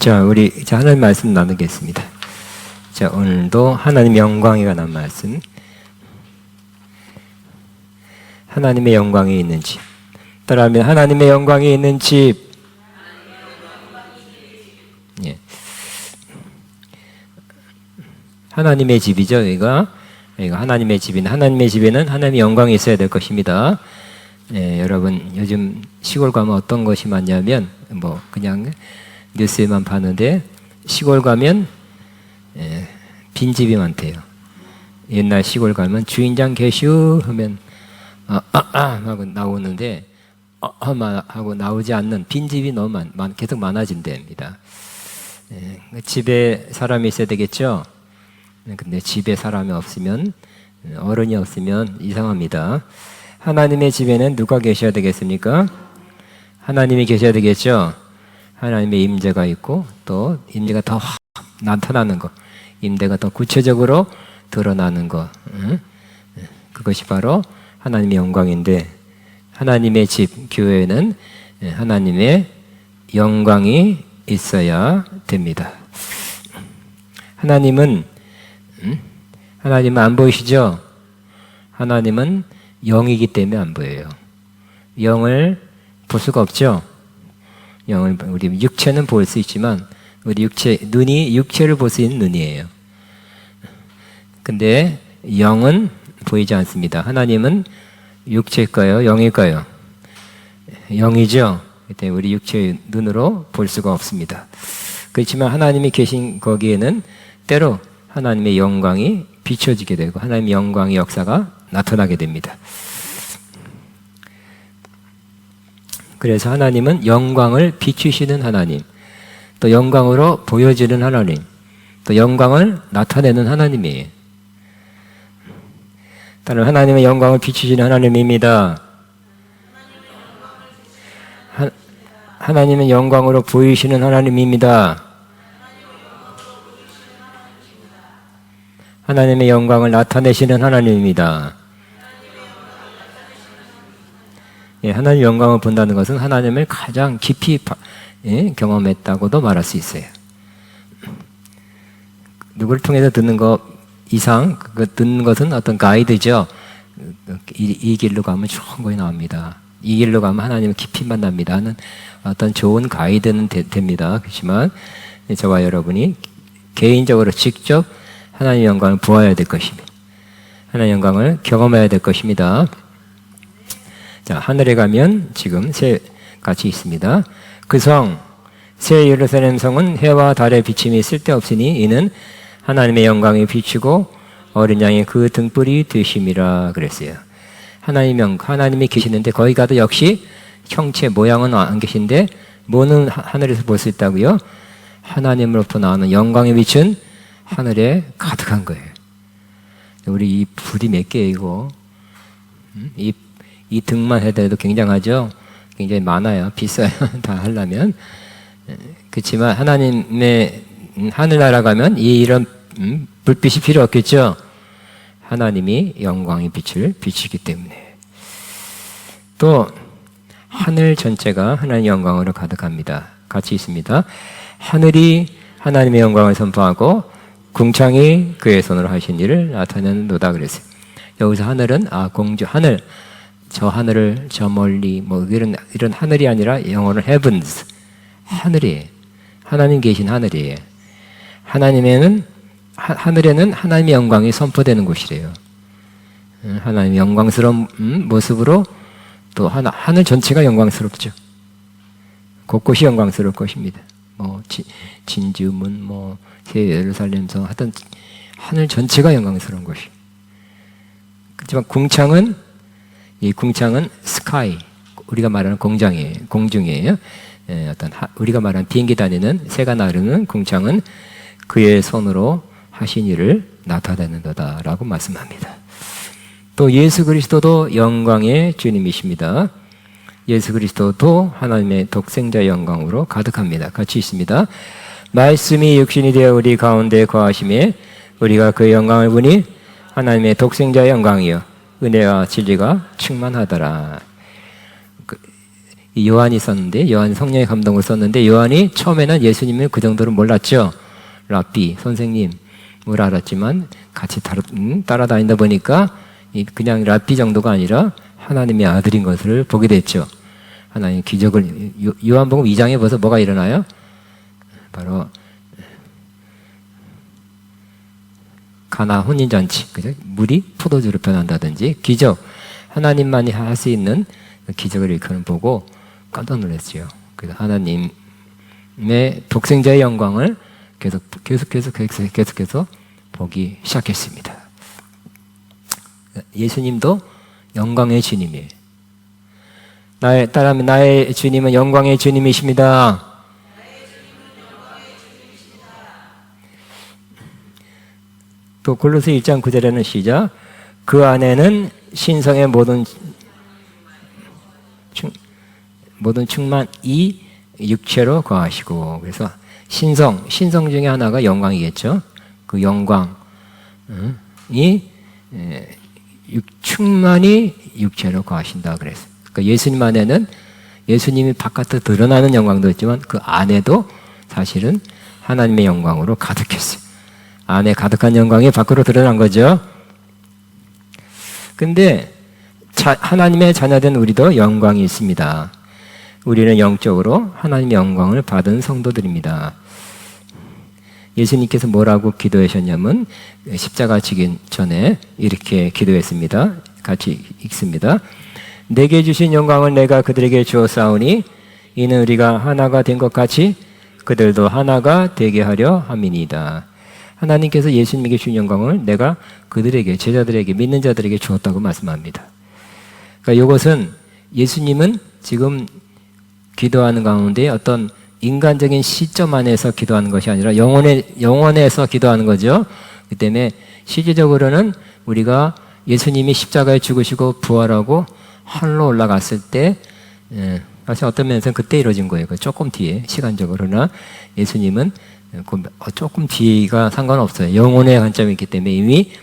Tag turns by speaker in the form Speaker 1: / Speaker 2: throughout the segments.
Speaker 1: 자, 우리 하나님 말씀 나누겠습니다. 자, 오늘도 하나님의 영광에 관한 말씀. 하나님의 영광이 있는 집. 따라하면 하나님의 영광이 있는 집. 예. 하나님의 집이죠, 여기가 하나님의 집인 하나님의 집에는 하나님의 영광이 있어야 될 것입니다. 예, 여러분 요즘 시골 가면 어떤 것이 많냐면 그냥 뉴스에만 봤는데 시골 가면 빈집이 많대요. 옛날 시골 가면 주인장 계슈 하면 하고 나오는데 하고 나오지 않는 빈집이 너무 계속 많아진답니다. 집에 사람이 있어야 되겠죠. 근데 집에 사람이 없으면, 어른이 없으면 이상합니다. 하나님의 집에는 누가 계셔야 되겠습니까? 하나님이 계셔야 되겠죠. 하나님의 임재가 있고 또 임재가 더 나타나는 것, 임재가 더 구체적으로 드러나는 것, 그것이 바로 하나님의 영광인데, 하나님의 집, 교회에는 하나님의 영광이 있어야 됩니다. 하나님은 안 보이시죠? 하나님은 영이기 때문에 안 보여요. 영을 볼 수가 없죠? 영을 우리 육체는 볼 수 있지만 우리 눈이 육체를 볼 수 있는 눈이에요. 근데 영은 보이지 않습니다. 하나님은 육체일까요? 영일까요? 영이죠. 그때 우리 육체의 눈으로 볼 수가 없습니다. 그렇지만 하나님이 계신 거기에는 때로 하나님의 영광이 비춰지게 되고 하나님의 영광의 역사가 나타나게 됩니다. 그래서 하나님은 영광을 비추시는 하나님, 또 영광으로 보여지는 하나님, 또 영광을 나타내는 하나님이에요. 따라 하나님의 영광을 비추시는 하나님입니다. 하나님은 영광으로 보이시는 하나님입니다. 하나님의 영광을 나타내시는 하나님입니다. 예, 하나님의 영광을 본다는 것은 하나님을 가장 깊이 경험했다고도 말할 수 있어요. 누구를 통해서 듣는 것 이상, 듣는 것은 어떤 가이드죠. 이 길로 가면 좋은 것이 나옵니다. 이 길로 가면 하나님을 깊이 만납니다 하는 어떤 좋은 가이드는 됩니다. 그렇지만 저와 여러분이 개인적으로 직접 하나님의 영광을 보아야 될 것입니다. 하나님의 영광을 경험해야 될 것입니다. 자, 하늘에 가면 지금 새 같이 있습니다. 그 성, 새 예루살렘 성은 해와 달의 비침이 쓸데없으니 이는 하나님의 영광이 비치고 어린 양이 그 등불이 되심이라 그랬어요. 하나님이 계시는데 거기 가도 역시 형체 모양은 안 계신데 뭐는 하늘에서 볼 수 있다고요? 하나님으로부터 나오는 영광이 비춘 하늘에 가득한 거예요. 우리 이 불이 몇 개예요, 이거? 이 등만 해도 굉장하죠? 굉장히 많아요. 비싸요. 다 하려면. 그렇지만 하나님의 하늘나라 가면 이런 불빛이 필요 없겠죠? 하나님이 영광의 빛을 비추기 때문에. 또 하늘 전체가 하나님의 영광으로 가득합니다. 같이 있습니다. 하늘이 하나님의 영광을 선포하고 궁창이 그의 손으로 하신 일을 나타내는도다 그랬어요. 여기서 하늘은 공주 하늘, 저 하늘을 저 멀리 이런 하늘이 아니라 영어로 heavens, 하늘이에요. 하나님 계신 하늘이에요. 하늘에는 하나님의 영광이 선포되는 곳이래요. 하나님의 영광스러운 모습으로 또 하늘 전체가 영광스럽죠. 곳곳이 영광스러울 것입니다. 진주문, 새 예루살렘 성, 하여튼 하늘 전체가 영광스러운 것이. 그렇지만 이 궁창은 스카이, 우리가 말하는 공중이에요. 우리가 말하는 비행기 다니는 새가 나르는 궁창은 그의 손으로 하신 일을 나타내는도다라고 말씀합니다. 또 예수 그리스도도 영광의 주님이십니다. 예수 그리스도도 하나님의 독생자의 영광으로 가득합니다. 같이 있습니다. 말씀이 육신이 되어 우리 가운데 거하심에 우리가 그 영광을 보니 하나님의 독생자의 영광이요 은혜와 진리가 충만하더라. 이 요한이 썼는데, 요한이 성령의 감동을 썼는데, 요한이 처음에는 예수님을 그 정도로 몰랐죠. 랍비, 선생님, 뭘 알았지만 같이 따라다니다 보니까 그냥 랍비 정도가 아니라 하나님의 아들인 것을 보게 됐죠. 하나님 기적을, 요한복음 2장에 벌써 뭐가 일어나요? 바로 가나 혼인잔치, 그죠? 물이 포도주로 변한다든지 기적, 하나님만이 할 수 있는 기적을 일컬은 보고 깜짝 놀랐어요. 그래서 하나님의 독생자의 영광을 계속해서 보기 시작했습니다. 예수님도 영광의 주님이에요. 따라하면 나의 주님은 영광의 주님이십니다. 또 골로새 1장 9절에는 시작. 그 안에는 신성의 모든 충만이 육체로 거하시고, 그래서 신성 중에 하나가 영광이겠죠. 그 영광이 충만히 육체로 거하신다 그랬어요. 그러니까 예수님 안에는 예수님이 바깥으로 드러나는 영광도 있지만 그 안에도 사실은 하나님의 영광으로 가득했어요. 안에 가득한 영광이 밖으로 드러난 거죠. 근데 하나님의 자녀된 우리도 영광이 있습니다. 우리는 영적으로 하나님의 영광을 받은 성도들입니다. 예수님께서 뭐라고 기도하셨냐면 십자가 지기 전에 이렇게 기도했습니다. 같이 읽습니다. 내게 주신 영광을 내가 그들에게 주었사오니 이는 우리가 하나가 된 것 같이 그들도 하나가 되게 하려 함이니이다. 하나님께서 예수님에게 주신 영광을 내가 그들에게, 제자들에게, 믿는 자들에게 주었다고 말씀합니다. 그러니까 이것은 예수님은 지금 기도하는 가운데 어떤 인간적인 시점 안에서 기도하는 것이 아니라 영원에서 기도하는 거죠. 그 때문에 실질적으로는 우리가 예수님이 십자가에 죽으시고 부활하고 하늘로 올라갔을 때, 사실 어떤 면에서는 그때 이루어진 거예요. 조금 뒤에, 시간적으로나 예수님은 조금 뒤가 상관없어요. 영혼의 관점이 있기 때문에 이미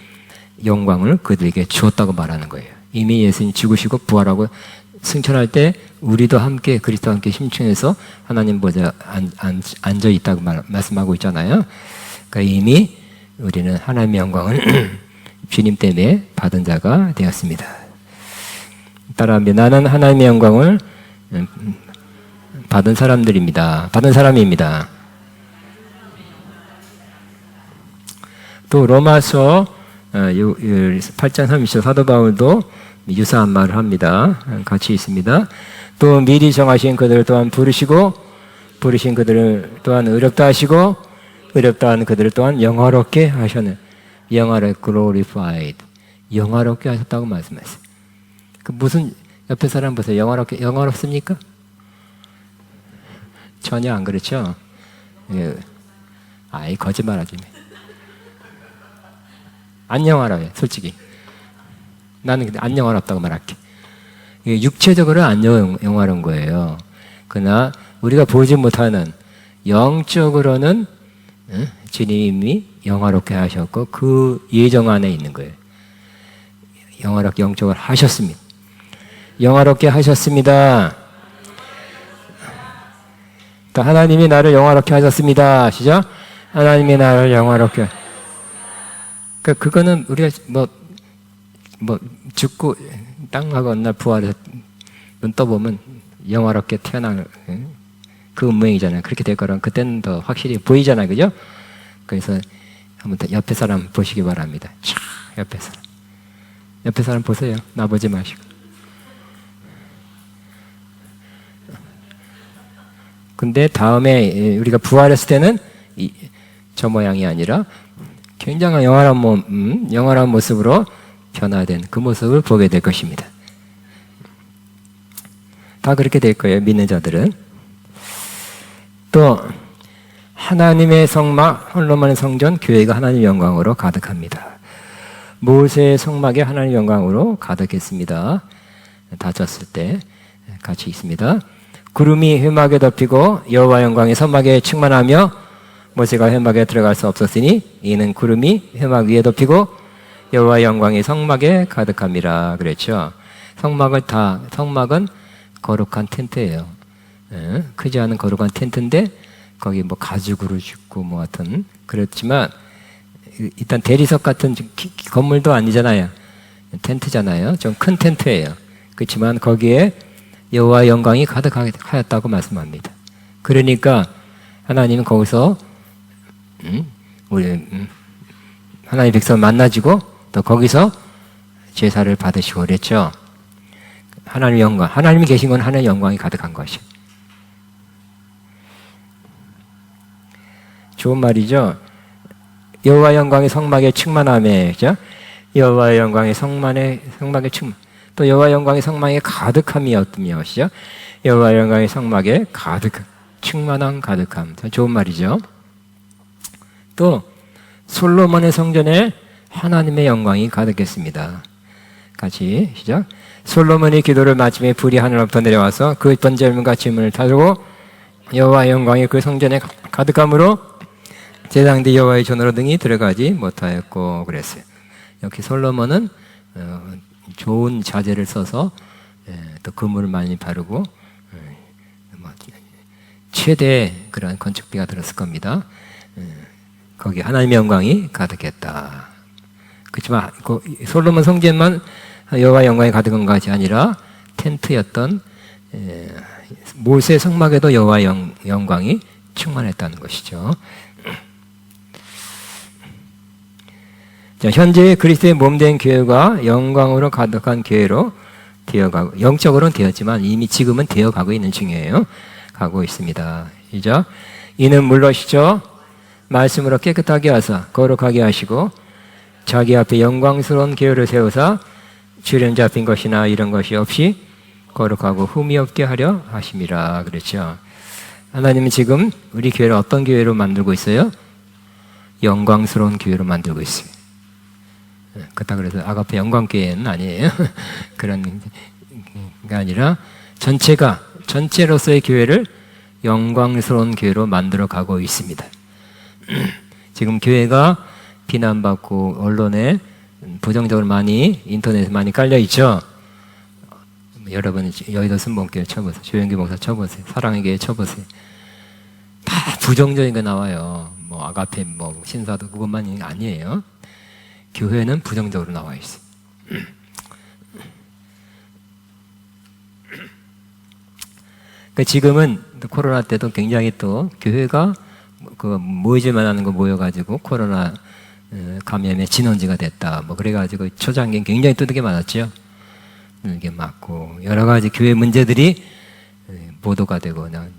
Speaker 1: 영광을 그들에게 주었다고 말하는 거예요. 이미 예수님 죽으시고 부활하고 승천할 때 우리도 함께 그리스도와 함께 심층해서 하나님 보좌에 앉아 있다고 말씀하고 있잖아요. 그러니까 이미 우리는 하나님의 영광을 주님 때문에 받은 자가 되었습니다. 따라하면 나는 하나님의 영광을 받은 사람들입니다. 받은 사람입니다. 또 로마서 8장 30절 사도 바울도 유사한 말을 합니다. 같이 있습니다. 또 미리 정하신 그들을 또한 부르시고 부르신 그들을 또한 의롭다 하시고 의롭다 한 그들을 또한 영화롭게 하셨네. 영화롭게 glorified. 영화롭게 하셨다고 말씀하셨어요. 그 무슨 옆에 사람 보세요. 영화롭습니까? 전혀 안 그렇죠? 예. 아이 거짓말하지. 안 영화로워요, 솔직히. 나는 근데 안 영화롭다고 말할게. 육체적으로 안 영화로운 거예요. 그러나 우리가 보지 못하는 영적으로는 주님이 영화롭게 하셨고 그 예정 안에 있는 거예요. 영화롭게 영적으로 하셨습니다. 영화롭게 하셨습니다. 또 하나님이 나를 영화롭게 하셨습니다. 시작. 하나님이 나를 영화롭게. 그러니까 그거는 우리가 뭐 죽고 땅하고 어느 날 부활해서 눈 떠보면 영화롭게 태어날 그 운명이잖아요. 그렇게 될 거랑 그때는 더 확실히 보이잖아요. 그죠? 그래서 한번 옆에 사람 보시기 바랍니다. 옆에 사람 보세요. 나 보지 마시고. 근데 다음에 우리가 부활했을 때는 저 모양이 아니라 굉장한 영원한 모습으로 변화된 그 모습을 보게 될 것입니다. 다 그렇게 될 거예요. 믿는 자들은. 또 하나님의 성막, 홀로만 성전, 교회가 하나님의 영광으로 가득합니다. 모세의 성막에 하나님의 영광으로 가득했습니다. 다쳤을 때 같이 있습니다. 구름이 회막에 덮이고 여호와 영광이 성막에 충만하며 모세가 회막에 들어갈 수 없었으니 이는 구름이 회막 위에 덮이고 여호와 영광이 성막에 가득함이라 그랬죠. 성막은 거룩한 텐트예요. 크지 않은 거룩한 텐트인데 거기 뭐 가죽으로 짓고 뭐 하여튼 그렇지만 일단 대리석 같은 건물도 아니잖아요. 텐트잖아요. 좀 큰 텐트예요. 그렇지만 거기에 여호와의 영광이 가득하였다고 말씀합니다. 그러니까 하나님은 거기서 우리 하나님의 백성을 만나지고 또 거기서 제사를 받으시고 그랬죠. 하나님의 영광, 하나님이 계신 건 하나님의 영광이 가득한 것이에요. 좋은 말이죠. 여호와의 영광이 성막에 충만하며, 그죠? 여호와의 영광이 성막에 충만. 또 여호와의 영광이 성막에 가득함이 어떠며, 그죠? 여호와의 영광이 성막에 충만한 가득함. 좋은 말이죠. 또 솔로몬의 성전에 하나님의 영광이 가득했습니다. 같이 시작. 솔로몬이 기도를 마치며 불이 하늘로부터 내려와서 그 번제물과 지문을 타주고 여호와의 영광이 그 성전에 가득함으로 제사장들이 여호와의 전으로 등이 들어가지 못하였고 그랬어요. 역시 솔로몬은 좋은 자재를 써서 또 금을 많이 바르고 최대 그런 건축비가 들었을 겁니다. 거기 하나님의 영광이 가득했다. 그렇지만 솔로몬 성전만 여호와의 영광이 가득한 것이 아니라 텐트였던 모세 성막에도 여호와의 영광이 충만했다는 것이죠. 자, 현재 그리스도의 몸된 교회가 영광으로 가득한 교회로 되어가고, 영적으로는 되었지만 이미 지금은 되어가고 있는 중이에요. 가고 있습니다. 시작. 이는 물러시죠. 말씀으로 깨끗하게 하사 거룩하게 하시고 자기 앞에 영광스러운 교회를 세우사 주련 잡힌 것이나 이런 것이 없이 거룩하고 흠이 없게 하려 하심이라 그랬죠. 하나님은 지금 우리 교회를 어떤 교회로 만들고 있어요? 영광스러운 교회로 만들고 있어요. 그렇다 그래서 아가페 영광교회는 아니에요. 그런 게 아니라 전체로서의 교회를 영광스러운 교회로 만들어 가고 있습니다. 지금 교회가 비난받고 언론에 부정적으로 많이 인터넷에 많이 깔려 있죠. 여러분 여의도 순복음교회 쳐보세요. 조영기 목사 쳐보세요. 사랑의 교회 쳐보세요. 다 부정적인 거 나와요. 뭐 아가페 뭐 신사도 그것만이 아니에요. 교회는 부정적으로 나와 있어요. 그러니까 지금은 코로나 때도 굉장히 또 교회가 모이지만 하는 거 모여가지고 코로나 감염의 진원지가 됐다. 뭐 그래가지고 초장기 굉장히 두들겨 맞았죠. 두들겨 맞고 여러 가지 교회 문제들이 보도가 되고 그냥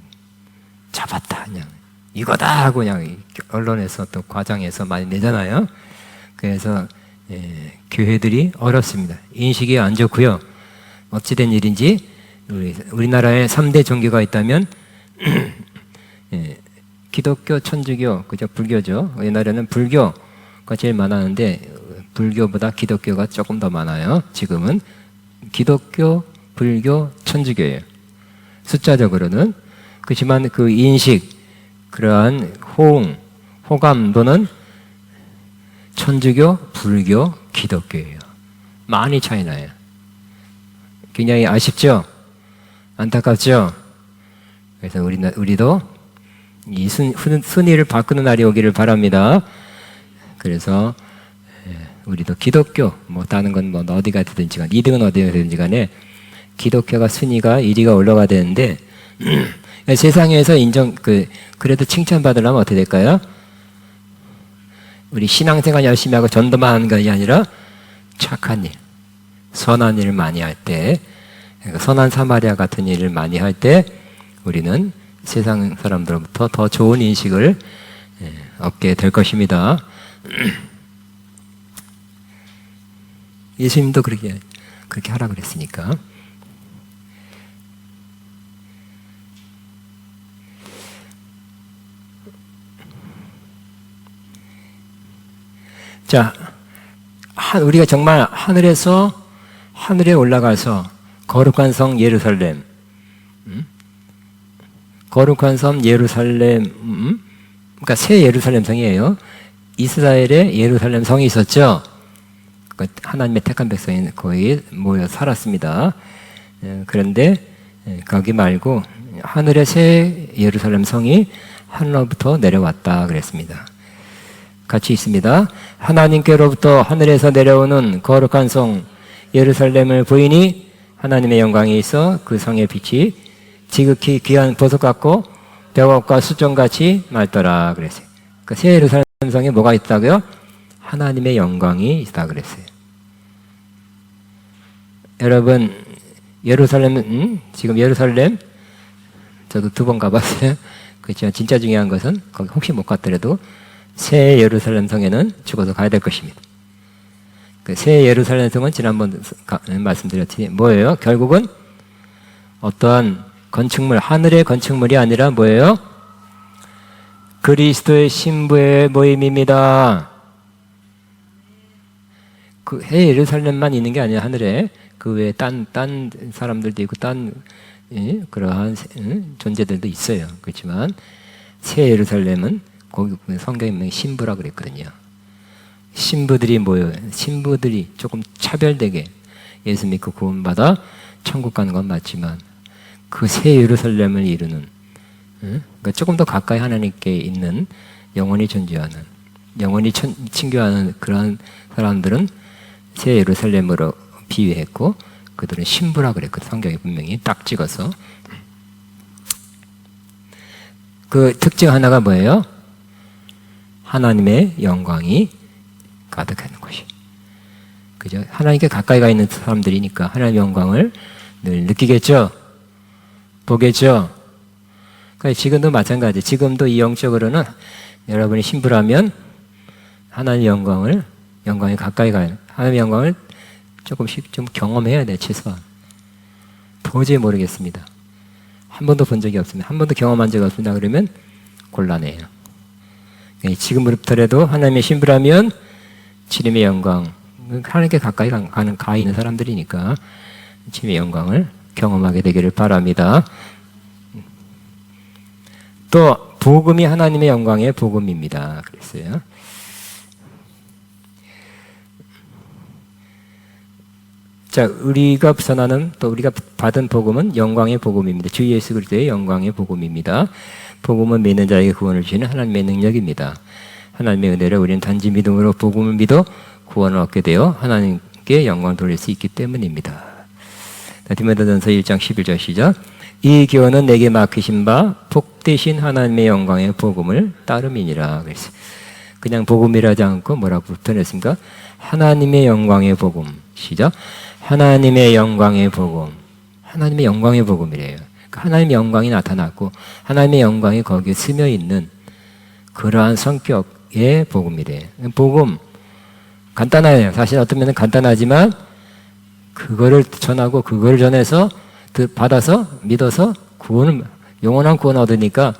Speaker 1: 잡았다 그냥 이거다 하고 그냥 언론에서 또 과장해서 많이 내잖아요. 그래서 교회들이 어렵습니다. 인식이 안 좋고요. 어찌된 일인지 우리나라에 3대 종교가 있다면 기독교, 천주교, 그죠? 불교죠. 옛날에는 불교가 제일 많았는데 불교보다 기독교가 조금 더 많아요. 지금은 기독교, 불교, 천주교예요. 숫자적으로는. 그렇지만 그 인식, 그러한 호감도는 천주교, 불교, 기독교예요. 많이 차이 나요. 굉장히 아쉽죠? 안타깝죠? 그래서 우리도 이 순위를 바꾸는 날이 오기를 바랍니다. 그래서 우리도 기독교, 뭐 다른 건 뭐 어디가 되든지 간에 2등은 어디가 되든지 간에 기독교가 순위가 1위가 올라가야 되는데 세상에서 그래도 칭찬받으려면 어떻게 될까요? 우리 신앙생활 열심히 하고 전도만 하는 것이 아니라 착한 일, 선한 일을 많이 할 때, 선한 사마리아 같은 일을 많이 할 때 우리는 세상 사람들로부터 더 좋은 인식을 얻게 될 것입니다. 예수님도 그렇게 하라 그랬으니까. 자, 우리가 정말 하늘에 올라가서 거룩한 성 예루살렘, 거룩한 성 예루살렘, 그러니까 새 예루살렘 성이에요. 이스라엘에 예루살렘 성이 있었죠. 하나님의 택한 백성이 거기 모여 살았습니다. 그런데 거기 말고 하늘의 새 예루살렘 성이 하늘로부터 내려왔다 그랬습니다. 같이 있습니다. 하나님께로부터 하늘에서 내려오는 거룩한 성 예루살렘을 보이니 하나님의 영광이 있어 그 성의 빛이 지극히 귀한 보석 같고 벽옥과 수정같이 맑더라 그랬어요. 그 새 예루살렘 성에 뭐가 있다고요? 하나님의 영광이 있다 그랬어요. 여러분 예루살렘은 지금 예루살렘 저도 2번 가봤어요. 그렇지만 진짜 중요한 것은 거기 혹시 못 갔더라도 새 예루살렘 성에는 죽어서 가야 될 것입니다. 그 새 예루살렘 성은 지난번 말씀드렸듯이 뭐예요? 결국은 어떠한 건축물, 하늘의 건축물이 아니라 뭐예요? 그리스도의 신부의 모임입니다. 그 새 예루살렘만 있는 게 아니라 하늘에 그 외에 딴 사람들도 있고 그러한 존재들도 있어요. 그렇지만 새 예루살렘은 거기 성경에 보면 신부라 그랬거든요. 신부들이 모여요. 신부들이 조금 차별되게 예수 믿고 구원받아 천국 가는 건 맞지만 그 새 예루살렘을 이루는 그러니까 조금 더 가까이 하나님께 있는 영원히 존재하는 영원히 친교하는 그러한 사람들은 새 예루살렘으로 비유했고 그들은 신부라 그랬거든. 성경에 분명히 딱 찍어서. 그 특징 하나가 뭐예요? 하나님의 영광이 가득하는 것이. 그죠? 하나님께 가까이 가 있는 사람들이니까 하나님의 영광을 늘 느끼겠죠? 보겠죠? 그러니까 지금도 마찬가지. 지금도 이 영적으로는 여러분이 신부라면 하나님의 영광에 가까이 가요. 하나님의 영광을 조금씩 좀 경험해야 돼, 최소한. 도저히 모르겠습니다. 한 번도 본 적이 없습니다. 한 번도 경험한 적이 없습니다. 그러면 곤란해요. 지금부터라도 하나님의 신부라면 주님의 영광, 하나님께 가까이 가 있는 사람들이니까 주님의 영광을 경험하게 되기를 바랍니다. 또 복음이 하나님의 영광의 복음입니다. 그랬어요. 자, 우리가 전하는 또 우리가 받은 복음은 영광의 복음입니다. 주 예수 그리스도의 영광의 복음입니다. 복음은 믿는 자에게 구원을 주시는 하나님의 능력입니다. 하나님의 은혜를 우리는 단지 믿음으로 복음을 믿어 구원을 얻게 되어 하나님께 영광을 돌릴 수 있기 때문입니다. 디모데전서 1장 11절 시작. 이 교훈은 내게 맡기신 바 복되신 하나님의 영광의 복음을 따름이니라. 그랬어요. 그냥 복음이라지 않고 뭐라고 표현했습니까? 하나님의 영광의 복음. 시작. 하나님의 영광의 복음. 하나님의 영광의 복음이래요. 그러니까 하나님의 영광이 나타났고 하나님의 영광이 거기에 스며 있는 그러한 성격의 복음이래요. 복음 간단해요. 사실 어떤 면은 간단하지만 그거를 전하고 그걸 전해서 받아서 믿어서 영원한 구원을 얻으니까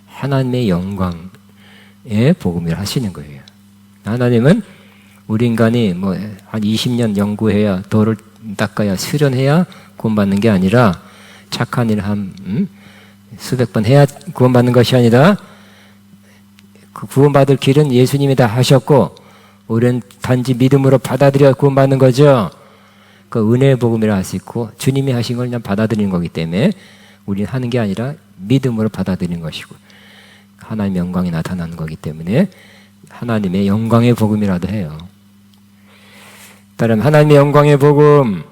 Speaker 1: 하나님의 영광의 복음을 하시는 거예요. 하나님은 우리 인간이 뭐 한 20년 연구해야 도를 닦아야 수련해야 구원받는 게 아니라 착한 일 수백 번 해야 구원받는 것이 아니라 그 구원받을 길은 예수님이 다 하셨고 우리는 단지 믿음으로 받아들여 구원받는 거죠. 그 은혜의 복음이라 할 수 있고 주님이 하신 걸 그냥 받아들이는 거기 때문에 우리는 하는 게 아니라 믿음으로 받아들이는 것이고 하나님의 영광이 나타나는 거기 때문에 하나님의 영광의 복음이라도 해요. 따르면 하나님의 영광의 복음.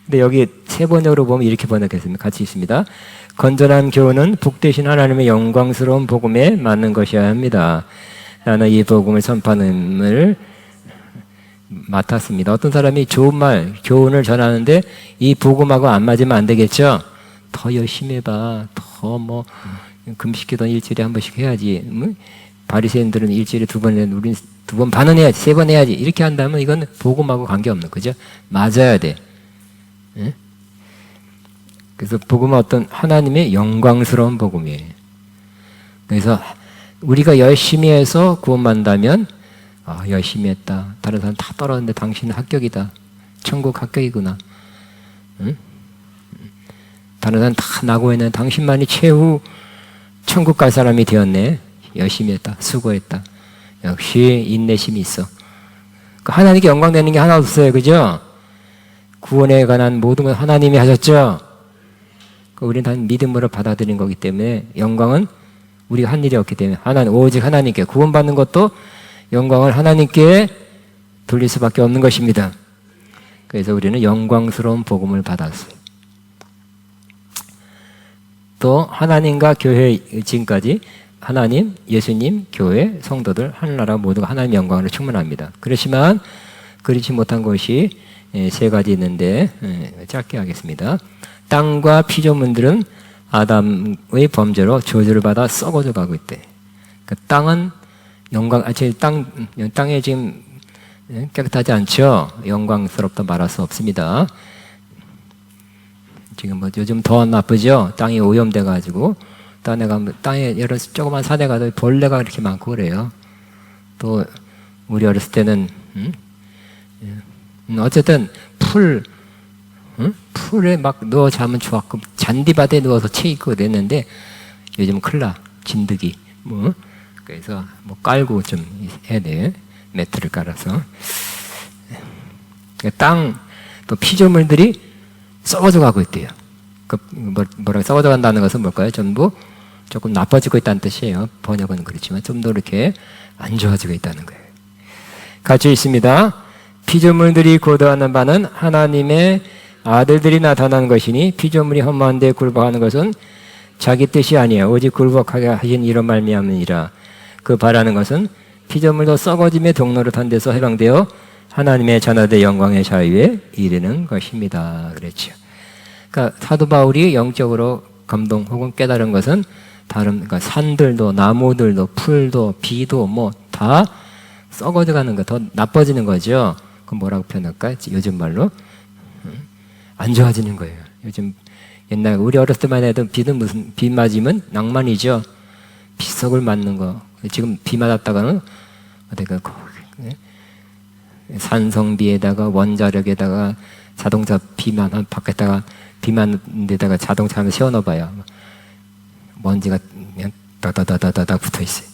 Speaker 1: 근데 여기 세 번역으로 보면 이렇게 번역했습니다. 같이 있습니다. 건전한 교훈은 복되신 하나님의 영광스러운 복음에 맞는 것이어야 합니다. 나는 이 복음을 선포함을 맡았습니다. 어떤 사람이 좋은 말, 교훈을 전하는데 이 복음하고 안 맞으면 안 되겠죠? 더 열심히 해봐. 더 금식기도 일주일에 한 번씩 해야지. 바리새인들은 일주일에 2번 해야 우리는 2번 반은 해야지. 3번 해야지. 이렇게 한다면 이건 복음하고 관계없는 거죠. 맞아야 돼. 예? 그래서 복음은 어떤 하나님의 영광스러운 복음이에요. 그래서 우리가 열심히 해서 구원받는다면 열심히 했다. 다른 사람 다 떨어졌는데 당신은 합격이다. 천국 합격이구나. 응? 다른 사람 다 나고 있는 당신만이 최후 천국 갈 사람이 되었네. 열심히 했다. 수고했다. 역시 인내심이 있어. 하나님께 영광 되는 게 하나 없어요. 그죠? 구원에 관한 모든 건 하나님이 하셨죠. 우리는 다 믿음으로 받아들인 거기 때문에 영광은 우리가 한 일이 없기 때문에 오직 하나님께 구원받는 것도 영광을 하나님께 돌릴 수밖에 없는 것입니다. 그래서 우리는 영광스러운 복음을 받았어요. 또 하나님과 교회 지금까지 하나님, 예수님, 교회, 성도들, 하늘나라 모두가 하나님의 영광으로 충만합니다. 그렇지만 그렇지 못한 것이 세 가지 있는데 짧게 하겠습니다. 땅과 피조물들은 아담의 범죄로 저주를 받아 썩어져 가고 있대. 그 땅은 땅에 지금 깨끗하지 않죠. 영광스럽다 말할 수 없습니다. 지금 뭐 요즘 더 나쁘죠. 땅이 오염돼 가지고 땅에 여러 조그만 산에 가도 벌레가 이렇게 많고 그래요. 또 우리 어렸을 때는 어쨌든 풀에 막 누워 자면 좋았고 잔디밭에 누워서 책 읽고 그랬는데 요즘은 큰일 나. 진드기 그래서 뭐 깔고 좀 해야 돼. 매트를 깔아서. 땅 또 피조물들이 썩어져 가고 있대요. 뭐라고 썩어져 간다는 것은 뭘까요? 전부 조금 나빠지고 있다는 뜻이에요. 번역은 그렇지만 좀 더 이렇게 안 좋아지고 있다는 거예요. 같이 있습니다. 피조물들이 고도하는 바는 하나님의 아들들이 나타나는 것이니 피조물이 험한 데 굴복하는 것은 자기 뜻이 아니에요. 오직 굴복하게 하신 이로 말미암으니라. 그 바라는 것은 피조물도 썩어짐의 동로로 탄 데서 해방되어 하나님의 자녀들의 영광의 자유에 이르는 것입니다. 그랬죠. 그러니까 사도 바울이 영적으로 감동 혹은 깨달은 것은 그러니까 산들도 나무들도 풀도 비도 뭐 다 썩어져 가는 거, 더 나빠지는 거죠. 그럼 뭐라고 표현할까요? 요즘 말로 안 좋아지는 거예요. 요즘 옛날 우리 어렸을 때만 해도 비 맞으면 낭만이죠. 비석을 맞는 거. 지금 비 맞았다가는 어디가 산성비에다가 원자력에다가 자동차 비만 밖에다가 비만 데다가 자동차 하나 세워놔봐요. 먼지가 그냥 다다다다다 붙어 있어요.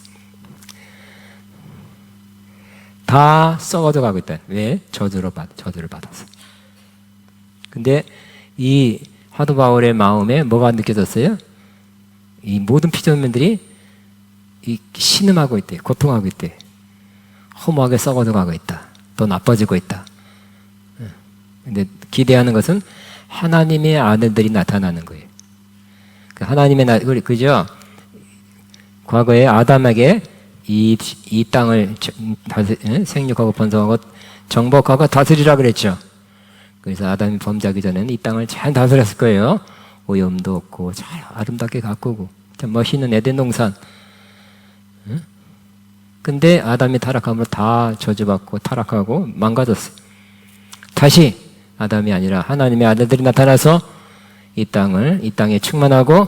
Speaker 1: 다 썩어져 가고 있다. 왜? 저주를 받아서. 근데 이 사도 바울의 마음에 뭐가 느껴졌어요? 이 모든 피조물들이 신음하고 있대, 고통하고 있대, 허무하게 썩어져 가고 있다, 더 나빠지고 있다. 근데 기대하는 것은 하나님의 아들들이 나타나는 거예요. 그죠? 과거에 아담에게 이 땅을 생육하고 번성하고 정복하고 다스리라 그랬죠. 그래서 아담이 범죄하기 전에는 이 땅을 잘 다스렸을 거예요. 오염도 없고 잘 아름답게 가꾸고 참 멋있는 에덴 동산. 근데 아담이 타락함으로 다 저주받고 타락하고 망가졌어요. 다시 아담이 아니라 하나님의 아들들이 나타나서 이 땅에 충만하고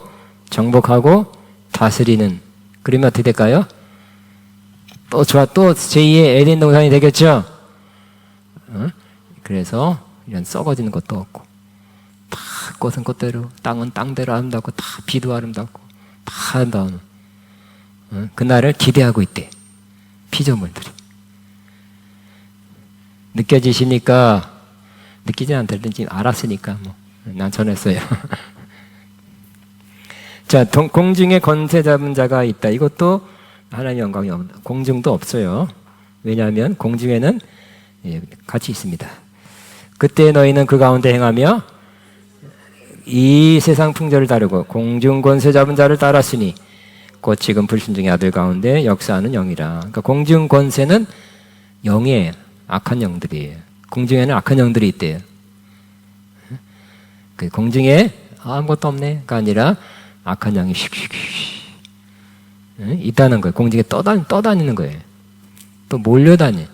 Speaker 1: 정복하고 다스리는. 그러면 어떻게 될까요? 또 제2의 에덴 동산이 되겠죠. 그래서 이런 썩어지는 것도 없고 다 꽃은 꽃대로, 땅은 땅대로 아름답고 다 비도 아름답고 다 아름다운 그날을 기대하고 있대. 피조물들이. 느껴지십니까? 느끼지 않더라도 알았으니까 난 전했어요. 자, 공중에 권세 잡은 자가 있다. 이것도 하나님의 영광이 없는, 공중도 없어요. 왜냐하면 공중에는 같이 있습니다. 그때 너희는 그 가운데 행하며 이 세상 풍조를 다루고 공중 권세 잡은 자를 따랐으니 곧 지금 불순종의 아들 가운데 역사하는 영이라. 그러니까 공중 권세는 영이에요. 악한 영들이에요. 공중에는 악한 영들이 있대요. 그 공중에 아무것도 없네가 아니라 악한 영이 있다는 거예요. 공중에 떠다니는 거예요. 또 몰려다니.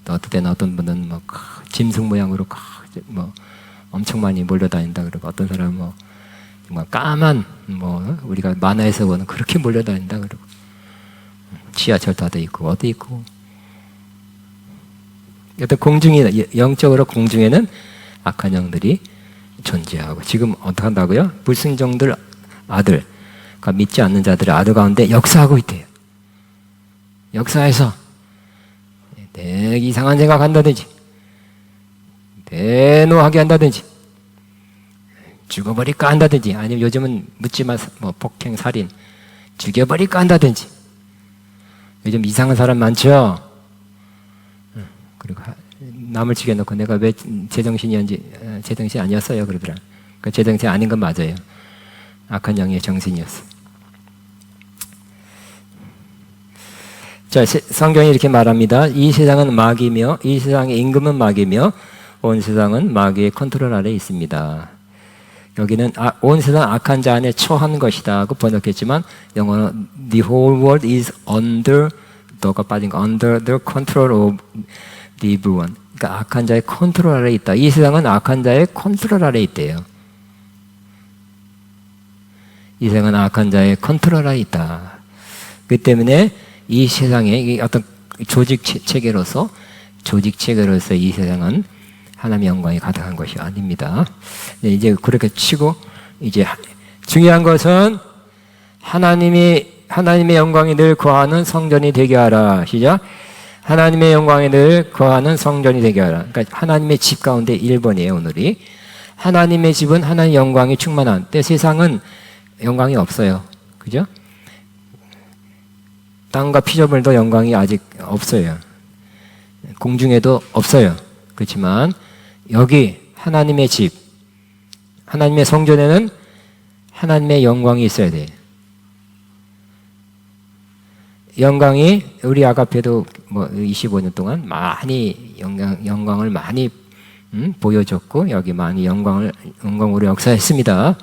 Speaker 1: 또 어떨 때는 어떤 분은 짐승 모양으로 엄청 많이 몰려다닌다 그러고, 어떤 사람은 정말 까만 우리가 만화에서 보는 그렇게 몰려다닌다 그러고, 지하철 타도 있고 어디 있고. 여튼 영적으로 공중에는 악한 영들이 존재하고, 지금 어떻게 한다고요? 불순종들 아들, 그러니까 믿지 않는 자들의 아들 가운데 역사하고 있대요. 역사해서 되게 이상한 생각한다든지, 대노하게 한다든지, 죽어버릴까 한다든지, 아니면 요즘은 묻지마 뭐 폭행, 살인, 죽여버릴까 한다든지. 요즘 이상한 사람 많죠? 그리고 남을 죽여놓고 내가 왜 제정신이었는지, 제정신 아니었어요. 그러더라. 그 제정신 아닌 건 맞아요. 악한 영의 정신이었어. 자, 성경이 이렇게 말합니다. 이 세상은 마귀며, 이 세상의 임금은 마귀며, 온 세상은 마귀의 컨트롤 아래에 있습니다. 여기는 온 세상 악한 자 안에 처한 것이다고 번역했지만 영어는 the whole world is under, 너가 빠진 거, under the control of the evil one. 그러니까 악한 자의 컨트롤 아래에 있다. 이 세상은 악한 자의 컨트롤 아래에 있대요. 이 세상은 악한 자의 컨트롤 아래에 있다. 그 때문에 이 세상에 어떤 조직 체계로서 이 세상은 하나님의 영광이 가득한 것이 아닙니다. 이제 그렇게 치고, 이제 중요한 것은 하나님의 영광이 늘 거하는 성전이 되게 하라. 시작. 하나님의 영광이 늘 거하는 성전이 되게 하라. 그러니까 하나님의 집 가운데 1번이에요, 오늘이. 하나님의 집은 하나님의 영광이 충만한 때 세상은 영광이 없어요. 그죠? 땅과 피조물도 영광이 아직 없어요. 공중에도 없어요. 그렇지만 여기 하나님의 집, 하나님의 성전에는 하나님의 영광이 있어야 돼요. 영광이 우리 아가페도 뭐 25년 동안 많이 영광을 많이 보여줬고 여기 많이 영광으로 역사했습니다.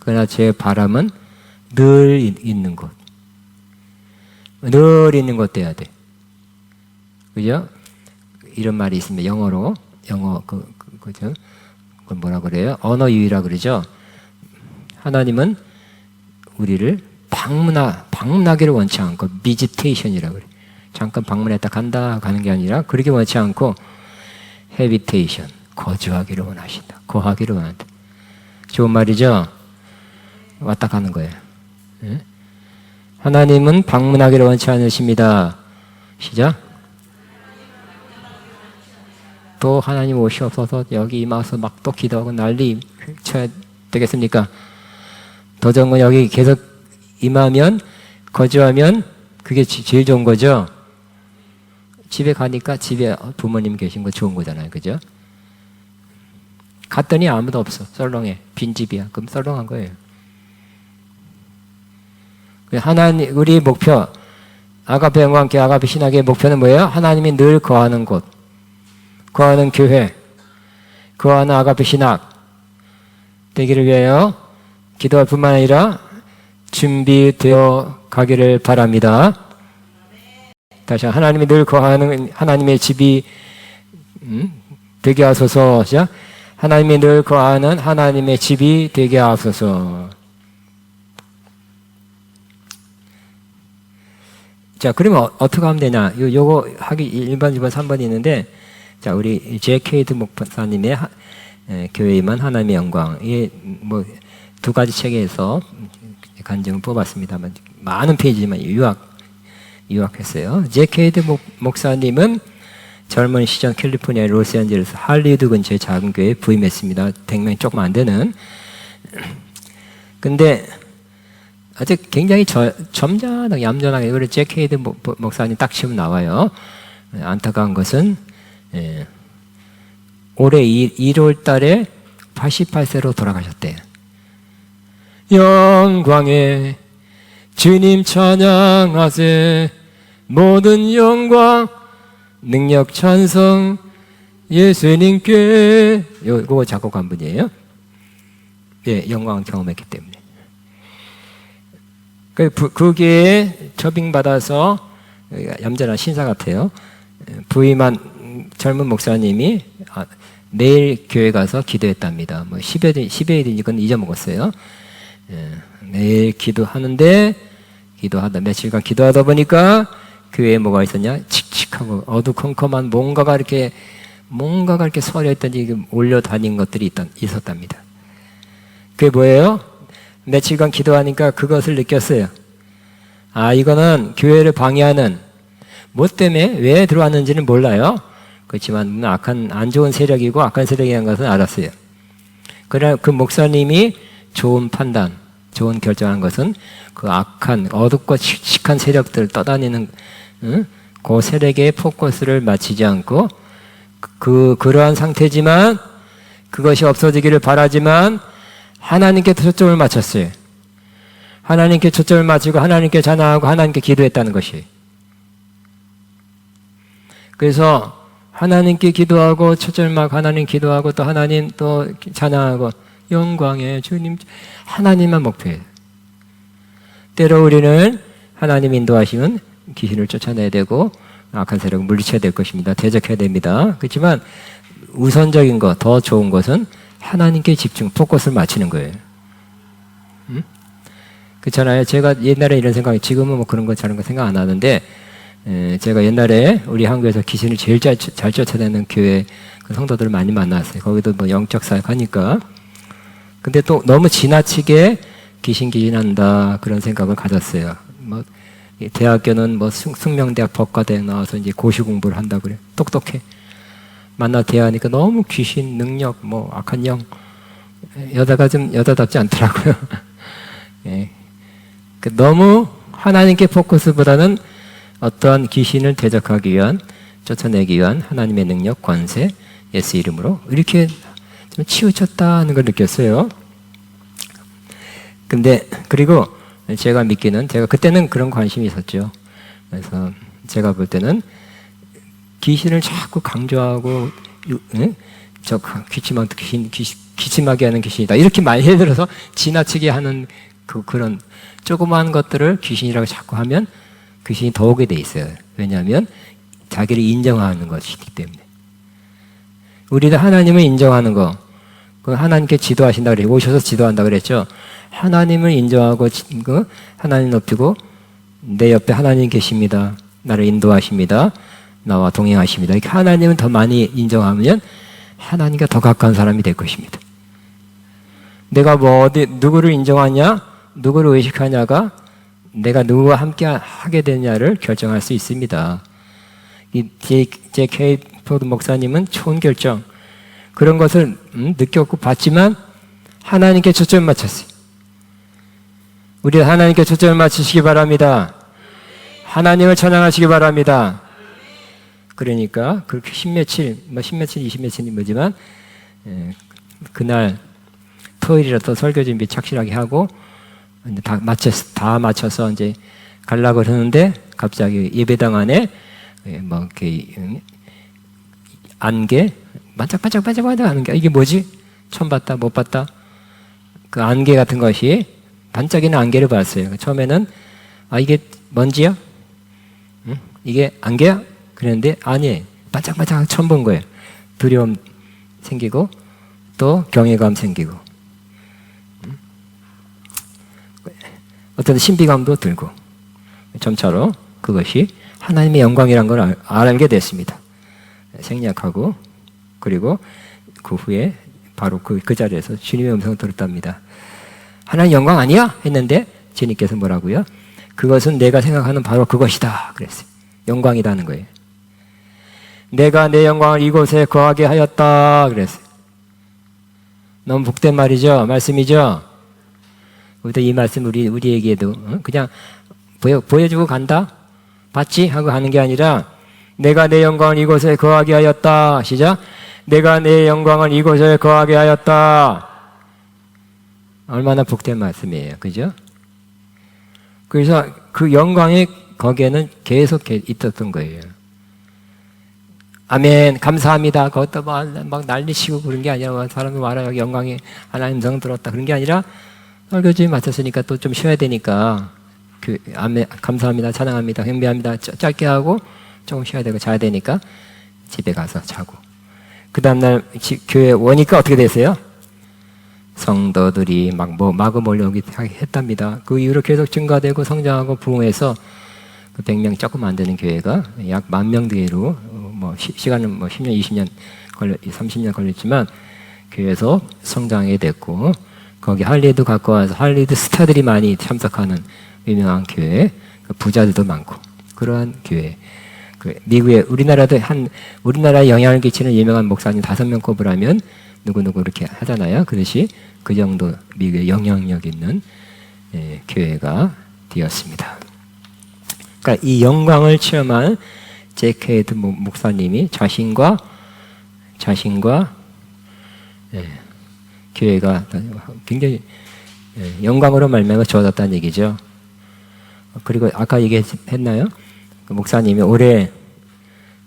Speaker 1: 그러나 제 바람은 늘 있는 곳, 늘 있는 곳 돼야 돼. 그죠? 이런 말이 있습니다. 영어 그죠? 그 뭐라 그래요? 언어 유희라 그러죠. 하나님은 우리를 방문하기를 원치 않고 비지테이션이라고 그래. 잠깐 방문했다 간다 가는 게 아니라 그렇게 원치 않고 헤비테이션, 거주하기를 원하신다. 거하기를 원한다. 좋은 말이죠? 왔다 가는 거예요. 네? 하나님은 방문하기를 원치 않으십니다. 시작. 또 하나님 오시옵소서 여기 임하서 막 또 기도하고 난리 쳐야 되겠습니까? 더 좋은 건 여기 계속 임하면, 거주하면 그게 제일 좋은 거죠. 집에 가니까 집에 부모님 계신 거 좋은 거잖아요. 그죠? 갔더니 아무도 없어. 썰렁해. 빈집이야. 그럼 썰렁한 거예요. 하나님, 우리 목표, 아가페 영광께 아가페 신학의 목표는 뭐예요? 하나님이 늘 거하는 곳, 거하는 교회, 거하는 아가페 신학 되기를 위하여 기도할 뿐만 아니라 준비되어 가기를 바랍니다. 다시 하나님이 늘 거하는 하나님의 집이 되게 하소서. 하나님이 늘 거하는 하나님의 집이 되게 하소서. 자, 그러면 어떻게 하면 되냐? 요거 하기 1번, 2번, 3번이 있는데, 자, 우리 제케이드 목사님의 교회에만 하나님의 영광. 이게 뭐 두 가지 책에서 간증을 뽑았습니다만, 많은 페이지지만 유학했어요. 제케이드 목사님은 젊은 시절 캘리포니아 로스앤젤레스 할리우드 근처의 작은 교회에 부임했습니다. 100명이 조금 안 되는. 근데 아주 굉장히 점잖하게 얌전하게 우리 제케이드 목사님 딱 치면 나와요. 안타까운 것은 올해 1월 달에 88세로 돌아가셨대요. 영광에 주님 찬양하세 모든 영광 능력 찬성 예수님께. 요거 작곡한 분이에요. 예, 영광을 경험했기 때문에. 그 교회에 초빙받아서 얌전한 신사 같아요. 부임한 젊은 목사님이 내일 교회 가서 기도했답니다. 뭐 10여일이니까 그건 잊어먹었어요. 내일 기도하는데 기도하다 며칠간 기도하다 보니까 교회에 뭐가 있었냐? 칙칙하고 어두컴컴한 뭔가가 이렇게 서려있더니 올려다닌 것들이 있었답니다. 그게 뭐예요? 며칠간 기도하니까 그것을 느꼈어요. 아, 이거는 교회를 방해하는, 뭐 때문에 왜 들어왔는지는 몰라요. 그렇지만 안 좋은 세력이고 악한 세력이라는 것은 알았어요. 그러나 그 목사님이 좋은 판단, 좋은 결정한 것은 그 악한 어둡고 칙칙한 세력들 떠다니는 그 세력의 포커스를 맞추지 않고 그러한 상태지만 그것이 없어지기를 바라지만 하나님께 초점을 맞췄어요. 하나님께 초점을 맞추고 하나님께 찬양하고 하나님께 기도했다는 것이. 그래서 하나님께 기도하고 초점을 맞고 하나님 기도하고 또 하나님 또 찬양하고 영광의 주님 하나님만 목표해요. 때로 우리는 하나님 인도하시면 귀신을 쫓아내야 되고 악한 세력을 물리쳐야 될 것입니다. 대적해야 됩니다. 그렇지만 우선적인 것, 더 좋은 것은 하나님께 집중, 포커스를 맞추는 거예요. 그렇잖아요. 제가 옛날에 이런 생각이, 지금은 뭐 그런 거 저런 거 생각 안 하는데, 제가 옛날에 우리 한국에서 귀신을 제일 잘 쫓아내는 교회 그 성도들을 많이 만났어요. 거기도 뭐 영적 사역 하니까. 근데 또 너무 지나치게 귀신한다 그런 생각을 가졌어요. 뭐 대학교는 뭐 숙명대학 법과대학 나와서 이제 고시 공부를 한다 그래. 똑똑해. 만나 대하니까 너무 귀신 능력 뭐 악한 영 여자가 좀 여자답지 않더라고요. 예. 너무 하나님께 포커스보다는 어떠한 귀신을 대적하기 위한 쫓아내기 위한 하나님의 능력, 권세, 예수 이름으로 이렇게 좀 치우쳤다는 걸 느꼈어요. 근데 그리고 제가 믿기는 제가 그때는 그런 관심이 있었죠. 그래서 제가 볼 때는 귀신을 자꾸 강조하고 저 기침하게 하는 귀신이다 이렇게 많이 예를 들어서 지나치게 하는 그런 조그마한 것들을 귀신이라고 자꾸 하면 귀신이 더 오게 돼 있어요. 왜냐하면 자기를 인정하는 것이기 때문에. 우리도 하나님을 인정하는 거, 그 하나님께 지도하신다 그랬죠. 오셔서 지도한다 그랬죠. 하나님을 인정하고 하나님 높이고 내 옆에 하나님 계십니다. 나를 인도하십니다. 나와 동행하십니다. 이렇게 하나님을 더 많이 인정하면 하나님과 더 가까운 사람이 될 것입니다. 내가 뭐 누구를 인정하냐, 누구를 의식하냐가 내가 누구와 함께 하게 되냐를 결정할 수 있습니다. 이 J.K. 포드 목사님은 좋은 결정, 그런 것을 느꼈고 봤지만 하나님께 초점을 맞췄어요. 우리 하나님께 초점을 맞추시기 바랍니다. 하나님을 찬양하시기 바랍니다. 그러니까 그렇게 십며칠, 이십며칠이 뭐지만 그날 토요일이라도 설교 준비 착실하게 하고 다 맞춰서 이제 가려고 그러는데 갑자기 예배당 안에 뭐 이렇게 안개 반짝반짝 하는 게 이게 뭐지? 처음 봤다 못 봤다. 그 안개 같은 것이 반짝이는 안개를 봤어요. 처음에는 이게 먼지야? 응? 이게 안개야? 그랬는데 아니에요. 반짝반짝 처음 본 거예요. 두려움 생기고 또 경외감 생기고 어떤 신비감도 들고 점차로 그것이 하나님의 영광이라는 걸 알게 됐습니다. 생략하고 그리고 그 후에 바로 그 자리에서 주님의 음성을 들었답니다. 하나님 영광 아니야? 했는데 주님께서 뭐라고요? 그것은 내가 생각하는 바로 그것이다 그랬어요. 영광이라는 거예요. 내가 내 영광을 이곳에 거하게 하였다 그랬어요. 너무 복된 말이죠? 말씀이죠? 우리도 이 말씀 우리에게도 그냥 보여주고 간다? 봤지? 하고 가는 게 아니라 내가 내 영광을 이곳에 거하게 하였다. 시작. 내가 내 영광을 이곳에 거하게 하였다. 얼마나 복된 말씀이에요. 그죠? 그래서 그 영광이 거기에는 계속 있었던 거예요. 아멘, 감사합니다. 그것도 막 난리치고 그런 게 아니라 사람이 말하여 영광이 하나님 성 들었다. 그런 게 아니라 설교주에 맞췄으니까 또 좀 쉬어야 되니까 아멘, 감사합니다, 찬양합니다, 경배합니다 짧게 하고 조금 쉬어야 되고 자야 되니까 집에 가서 자고 그 다음날 교회 오니까 어떻게 되세요? 성도들이 마구 몰려오기 했답니다. 그 이후로 계속 증가되고 성장하고 부흥해서 그 100명 조금 안 되는 교회가 약 10,000명 뒤로 뭐 시간은 뭐 10년, 20년 30년 걸렸지만 교회에서 성장하게 됐고 거기 할리우드 갖고 와서 할리우드 스타들이 많이 참석하는 유명한 교회, 부자들도 많고 그러한 교회. 그 미국에 우리나라에 영향을 끼치는 유명한 목사님 5명 꼽으라면 누구누구 이렇게 하잖아요. 그것이 그 정도 미국에 영향력 있는 교회가 되었습니다. 그러니까 이 영광을 체험한 제크 헤이드 목사님이 자신과 교회가 굉장히 영광으로 말미암아 주어졌다는 얘기죠. 그리고 아까 얘기했나요? 그 목사님이 올해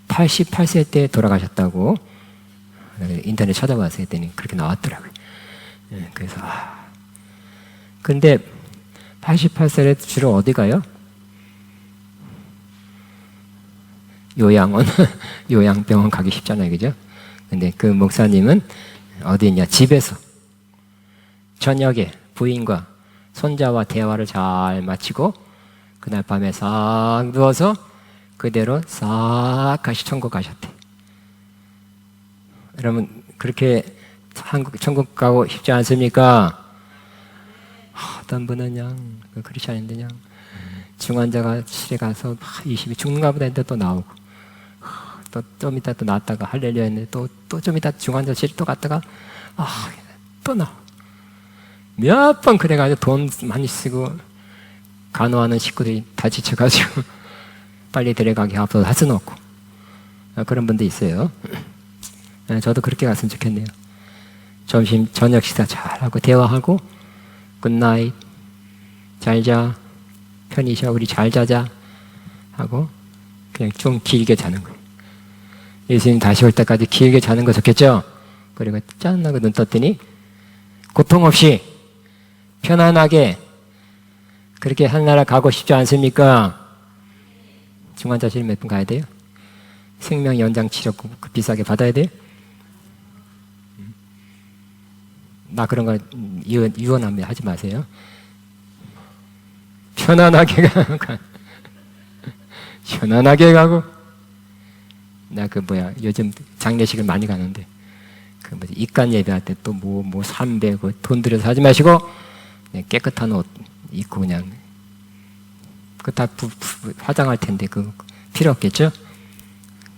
Speaker 1: 88세 때 돌아가셨다고 인터넷 찾아봐서 했더니 그렇게 나왔더라고요. 그래서 근데 88세에 주로 어디 가요? 요양병원 가기 쉽잖아요, 그죠? 근데 그 목사님은 어디 있냐? 집에서 저녁에 부인과 손자와 대화를 잘 마치고 그날 밤에 싹 누워서 그대로 싹 다시 천국 가셨대. 여러분 그렇게 천국 가고 싶지 않습니까? 어떤 분은 그냥 그렇지 않은데 그냥 중환자가 실에 가서 20이 죽는가 보다 했는데 또 나오고 또 좀 이따 또 나왔다가 할렐루야 했는데 또 좀 이따 중환자실 또 갔다가 또 나와. 몇 번 그래가지고 돈 많이 쓰고 간호하는 식구들이 다 지쳐가지고 빨리 데려가기 앞서서 할 수는 없고 그런 분도 있어요. 저도 그렇게 갔으면 좋겠네요. 저녁 식사 잘하고 대화하고 굿나잇 잘자 편히 쉬어 우리 잘 자자 하고 그냥 좀 길게 자는 거예요. 예수님 다시 올 때까지 길게 자는 거 좋겠죠? 그리고 짠 하고 눈 떴더니 고통 없이 편안하게 그렇게 하늘나라 가고 싶지 않습니까? 중환자실 몇 분 가야 돼요? 생명 연장 치료 비싸게 받아야 돼요? 나 그런 거 유언합니다. 하지 마세요. 편안하게 편안하게 가고 나 요즘 장례식을 많이 가는데 입간 예배할 때 또 뭐 300 돈 들여서 하지 마시고 그냥 깨끗한 옷 입고 그냥 다 화장할 텐데 필요 없겠죠?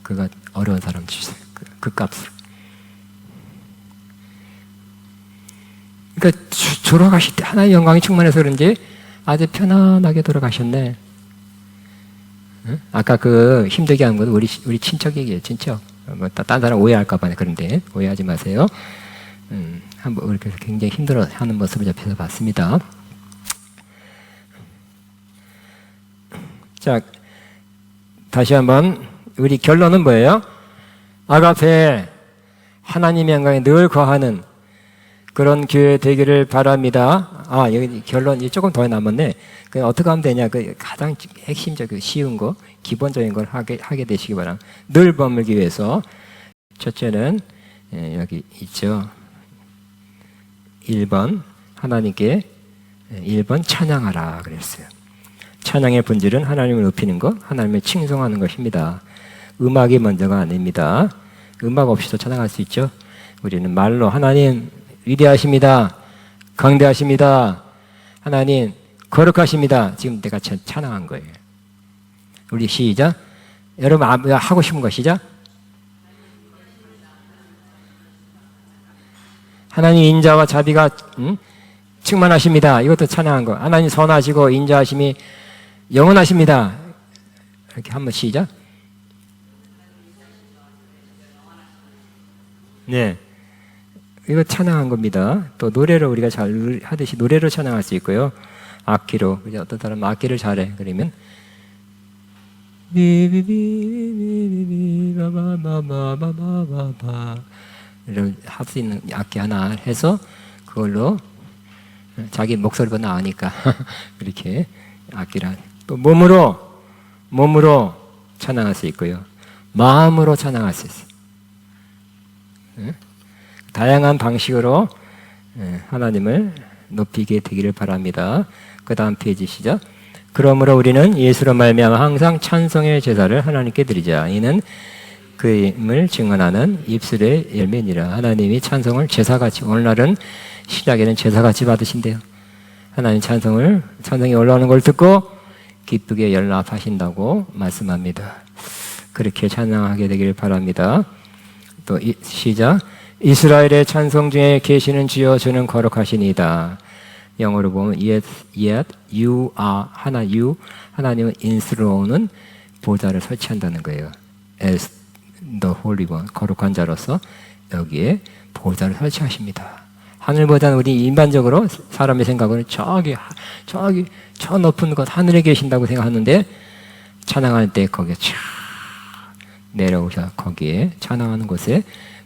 Speaker 1: 그거 어려운 사람 주세요. 그 값으로. 그러니까 돌아가실 때 하나의 영광이 충만해서 그런지 아주 편안하게 돌아가셨네. 응? 아까 힘들게 한 건 우리 친척 얘기예요. 친척. 딴 사람 오해할까봐 그런데 오해하지 마세요. 한번 이렇게 굉장히 힘들어하는 모습을 옆에서 봤습니다. 자, 다시 한번 우리 결론은 뭐예요? 아가페 하나님의 영광에 늘 거하는 그런 교회 되기를 바랍니다. 여기 결론이 조금 더 남았네. 어떻게 하면 되냐? 가장 핵심적이고 쉬운 거, 기본적인 걸 하게 되시기 바랍니다. 늘 머물기 위해서 첫째는 여기 있죠. 1번 하나님께 1번 찬양하라 그랬어요. 찬양의 본질은 하나님을 높이는 것, 하나님을 칭송하는 것입니다. 음악이 먼저가 아닙니다. 음악 없이도 찬양할 수 있죠. 우리는 말로 하나님 위대하십니다. 강대하십니다. 하나님 거룩하십니다. 지금 내가 찬양한 거예요. 우리 시작. 여러분 하고 싶은 거 시작. 하나님 인자와 자비가 충만하십니다. 이것도 찬양한 거. 하나님 선하시고 인자하심이 영원하십니다. 이렇게 한번 시작. 네. 이거 찬양한 겁니다. 또 노래로 우리가 잘 하듯이 노래로 찬양할 수 있고요. 악기로. 어떤 사람은 악기를 잘해. 그러면 비비비비비비바바바바바바 이런 할 수 있는 악기 하나 해서 그걸로 자기 목소리가 나으니까 이렇게 악기를 또 몸으로 찬양할 수 있고요. 마음으로 찬양할 수 있어요. 다양한 방식으로 하나님을 높이게 되기를 바랍니다. 그 다음 페이지 시작. 그러므로 우리는 예수로 말미암아 항상 찬송의 제사를 하나님께 드리자. 이는 그임을 증언하는 입술의 열매니라. 하나님이 찬송을 제사같이 오늘날은 신약에는 제사같이 받으신대요. 하나님 찬송이 올라오는 걸 듣고 기쁘게 연락하신다고 말씀합니다. 그렇게 찬양하게 되길 바랍니다. 또 시작. 이스라엘의 찬송 중에 계시는 주여 주는 거룩하시니다. 영어로 보면 yet you are 하나님은 인스로는 보좌를 설치한다는 거예요. As the Holy One, 거룩한 자로서 여기에 보좌를 설치하십니다. 하늘보다는 우리 일반적으로 사람의 생각으로는 저기 저 높은 곳 하늘에 계신다고 생각하는데 찬양할 때 거기에 쫙 내려오셔 거기에 찬양하는 곳에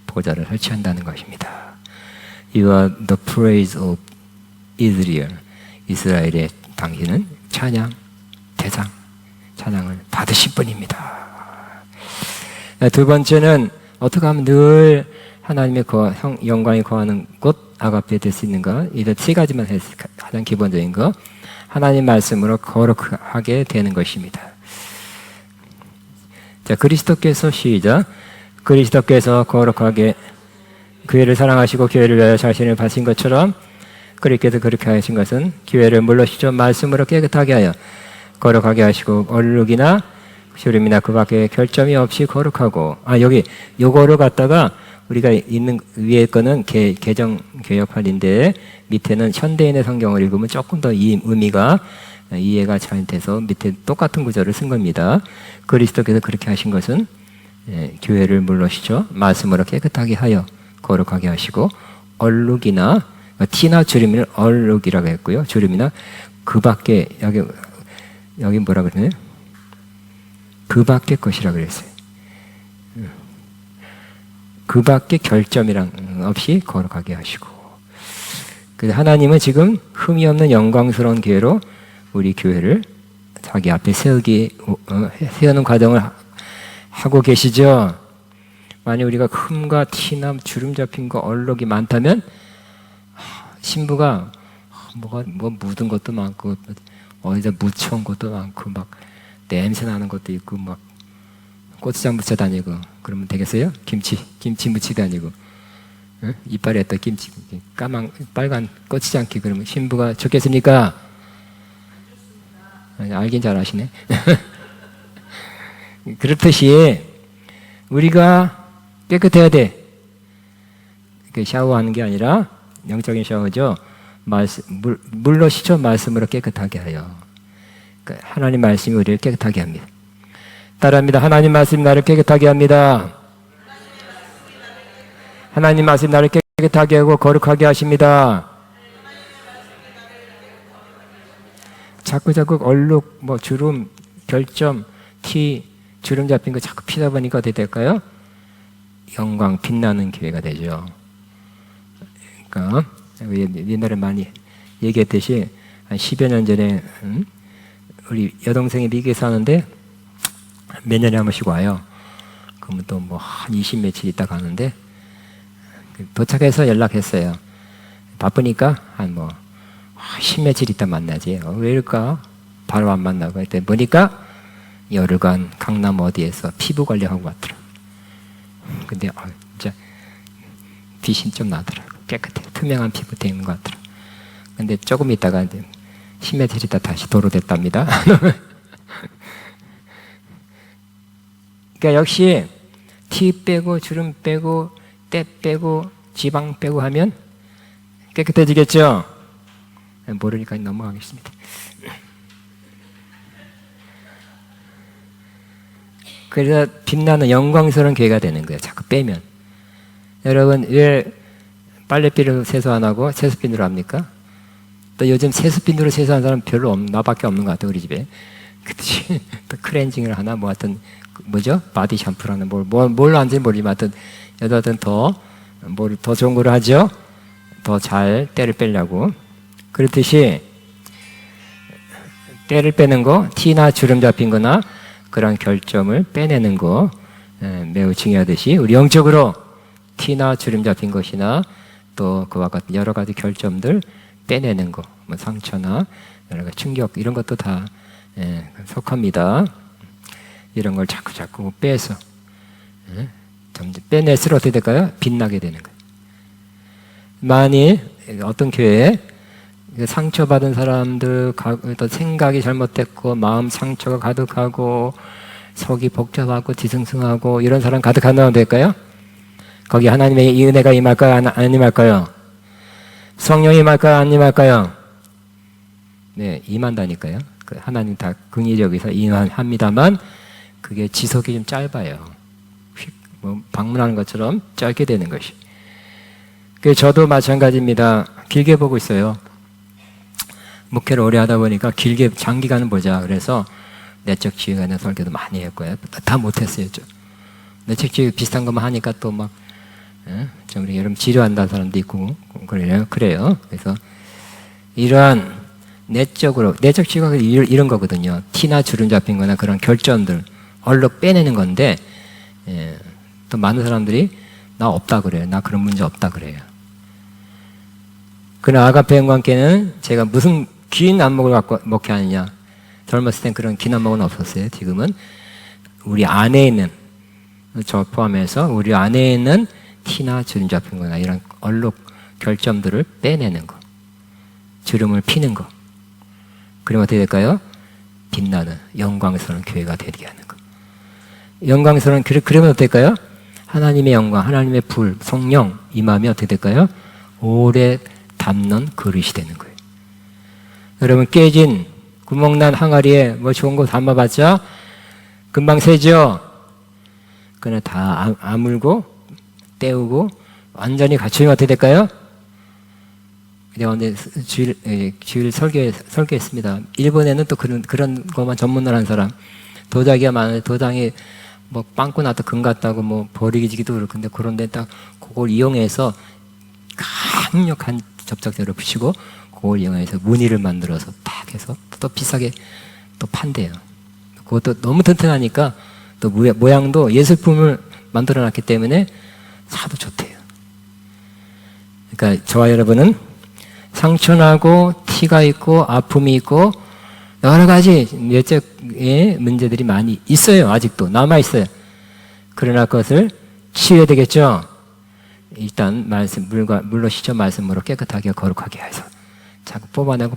Speaker 1: 보좌를 설치한다는 것입니다. You are the praise of Israel. 이스라엘의 당신은 찬양 대상 찬양을 받으실 분입니다. 두 번째는 어떻게 하면 늘 하나님의 영광이 거하는 곳 아가페 될 수 있는가? 이런 세 가지만 해서 가장 기본적인 거 하나님 말씀으로 거룩하게 되는 것입니다. 자, 그리스도께서 시작. 그리스도께서 거룩하게 교회를 사랑하시고 교회를 위하여 자신을 바친 것처럼 그리스도께서 그렇게 하신 것은 교회를 물러시죠 말씀으로 깨끗하게 하여 거룩하게 하시고 얼룩이나 주름이나 그 밖에 결점이 없이 거룩하고 여기 요거를 갖다가 우리가 있는 위에 거는 개정 개혁판인데 밑에는 현대인의 성경을 읽으면 조금 더 이 의미가 이해가 잘 돼서 밑에 똑같은 구절을 쓴 겁니다. 그리스도께서 그렇게 하신 것은 교회를 물러시죠 말씀으로 깨끗하게 하여 거룩하게 하시고 얼룩이나 티나 주름을 얼룩이라고 했고요. 주름이나 그 밖에 여기 뭐라 그러네? 그 밖의 것이라고 그랬어요. 그 밖의 결점이랑 없이 거룩하게 하시고. 그래서 하나님은 지금 흠이 없는 영광스러운 교회로 우리 교회를 자기 앞에 세우는 과정을 하고 계시죠. 만약 우리가 흠과 티나 주름 잡힌 거 얼룩이 많다면 신부가 뭐 묻은 것도 많고 어디다 묻혀온 것도 많고 막 냄새 나는 것도 있고 막 고추장 묻혀 다니고 그러면 되겠어요? 김치 묻히 다니고 응? 이빨에 또 김치 빨간 고추장기 그러면 신부가 좋겠습니까? 알긴 잘 아시네. 그렇듯이 우리가 깨끗해야 돼. 샤워하는 게 아니라 영적인 샤워죠. 물로 씻어 말씀으로 깨끗하게 하여. 하나님 말씀이 우리를 깨끗하게 합니다. 따라합니다. 하나님 말씀이 나를 깨끗하게 합니다. 하나님 말씀이 나를 깨끗하게 하고 거룩하게 하십니다. 자꾸 얼룩, 주름, 결점, 티, 주름 잡힌 거 자꾸 피다 보니까 어떻게 될까요? 영광 빛나는 교회가 되죠. 그러니까 옛날에 많이 얘기했듯이 한 10여 년 전에 우리 여동생이 미국에 사는데 몇 년에 한 번씩 와요. 그러면 또 한 20 며칠 있다 가는데 도착해서 연락했어요. 바쁘니까 한 10 며칠 있다 만나지. 왜 이럴까? 바로 안 만나고 했더니 보니까 열흘간 강남 어디에서 피부 관리하고 왔더라고. 근데 진짜 빛이 좀 나더라고. 깨끗해. 투명한 피부 되는 것 같더라고. 근데 조금 있다가 10 며칠 있다 다시 도로 됐답니다. 그러니까 역시 티 빼고 주름 빼고 때 빼고 지방 빼고 하면 깨끗해지겠죠? 모르니까 넘어가겠습니다. 그래서 빛나는 영광스러운 교회가 되는 거예요. 자꾸 빼면. 여러분 왜 빨래비누로 세수 안 하고 세수비누로 합니까? 또 요즘 세수비누로 세수하는 사람 별로 나밖에 없는 것 같아요. 우리 집에. 그치? 또 클렌징을 하나 하여튼 뭐죠? 바디 샴푸라는 뭘 하는지 모르지만 하여튼 여자들은 더 좋은 걸 하죠? 더 잘 때를 빼려고. 그렇듯이 때를 빼는 거, 티나 주름 잡힌 거나 그런 결점을 빼내는 거 매우 중요하듯이 우리 영적으로 티나 주름 잡힌 것이나 또 그와 같은 여러 가지 결점들 빼내는 거, 상처나 여러 가지 충격 이런 것도 다 속합니다. 이런 걸 자꾸 빼서 점점 빼낼수록 어떻게 될까요? 빛나게 되는 거예요. 만일 어떤 교회에 상처받은 사람들, 생각이 잘못됐고 마음 상처가 가득하고 속이 복잡하고 뒤숭숭하고 이런 사람 가득한 나라면 될까요? 거기 하나님의 이 은혜가 임할까요? 안 임할까요? 성령이 임할까요? 안 임할까요? 네, 임한다니까요. 하나님 다 긍휼력에서 임합니다만 그게 지속이 좀 짧아요. 뭐 방문하는 것처럼 짧게 되는 것이. 저도 마찬가지입니다. 길게 보고 있어요. 목회를 오래 하다 보니까 길게 장기간을 보자. 그래서 내적 지혜가 있는 설교도 많이 했고요. 다 못했어요. 내적 지혜 비슷한 것만 하니까 또 막 좀 여러분 지루한다는 사람도 있고 그래요. 그래서 이러한 내적 지혜가 이런 거거든요. 티나 주름 잡힌 거나 그런 결점들 얼룩 빼내는 건데 또 많은 사람들이 나 없다 그래요. 나 그런 문제 없다 그래요. 그러나 아가페 영광께는 제가 무슨 긴 안목을 갖고 목회하느냐. 젊었을 땐 그런 긴 안목은 없었어요. 지금은 우리 안에 있는, 저 포함해서 우리 안에 있는 티나 주름 잡힌 거나 이런 얼룩 결점들을 빼내는 거. 주름을 피는 거. 그러면 어떻게 될까요? 빛나는 영광스러운 교회가 되게 하는 거. 영광스러운, 그러면 어떨까요? 하나님의 영광, 하나님의 불, 성령 임하면 어떻게 될까요? 오래 담는 그릇이 되는 거예요. 여러분 깨진 구멍난 항아리에 뭐 좋은 거 담아봤자 금방 새죠? 그냥 다 아물고 때우고 완전히 갖추면 어떻게 될까요? 내가 오늘 주일 설교했습니다. 일본에는 또 그런 것만 전문을 한 사람. 도자기가 많은데 도장에 뭐 빵꾸 나도 금 같다고 뭐 버리기지기도 그렇고 근데 그런데 딱 그걸 이용해서 강력한 접착제를 붙이고 그걸 이용해서 무늬를 만들어서 딱 해서 또 비싸게 또 판대요. 그것도 너무 튼튼하니까 또 모양도 예술품을 만들어 놨기 때문에 사도 좋대요. 그러니까 저와 여러분은 상처나고 티가 있고 아픔이 있고 여러 가지 내적의 문제들이 많이 있어요. 아직도 남아있어요. 그러나 그것을 치유해야 되겠죠. 일단 물로 씻어 말씀으로 깨끗하게 거룩하게 해서 자꾸 뽑아내고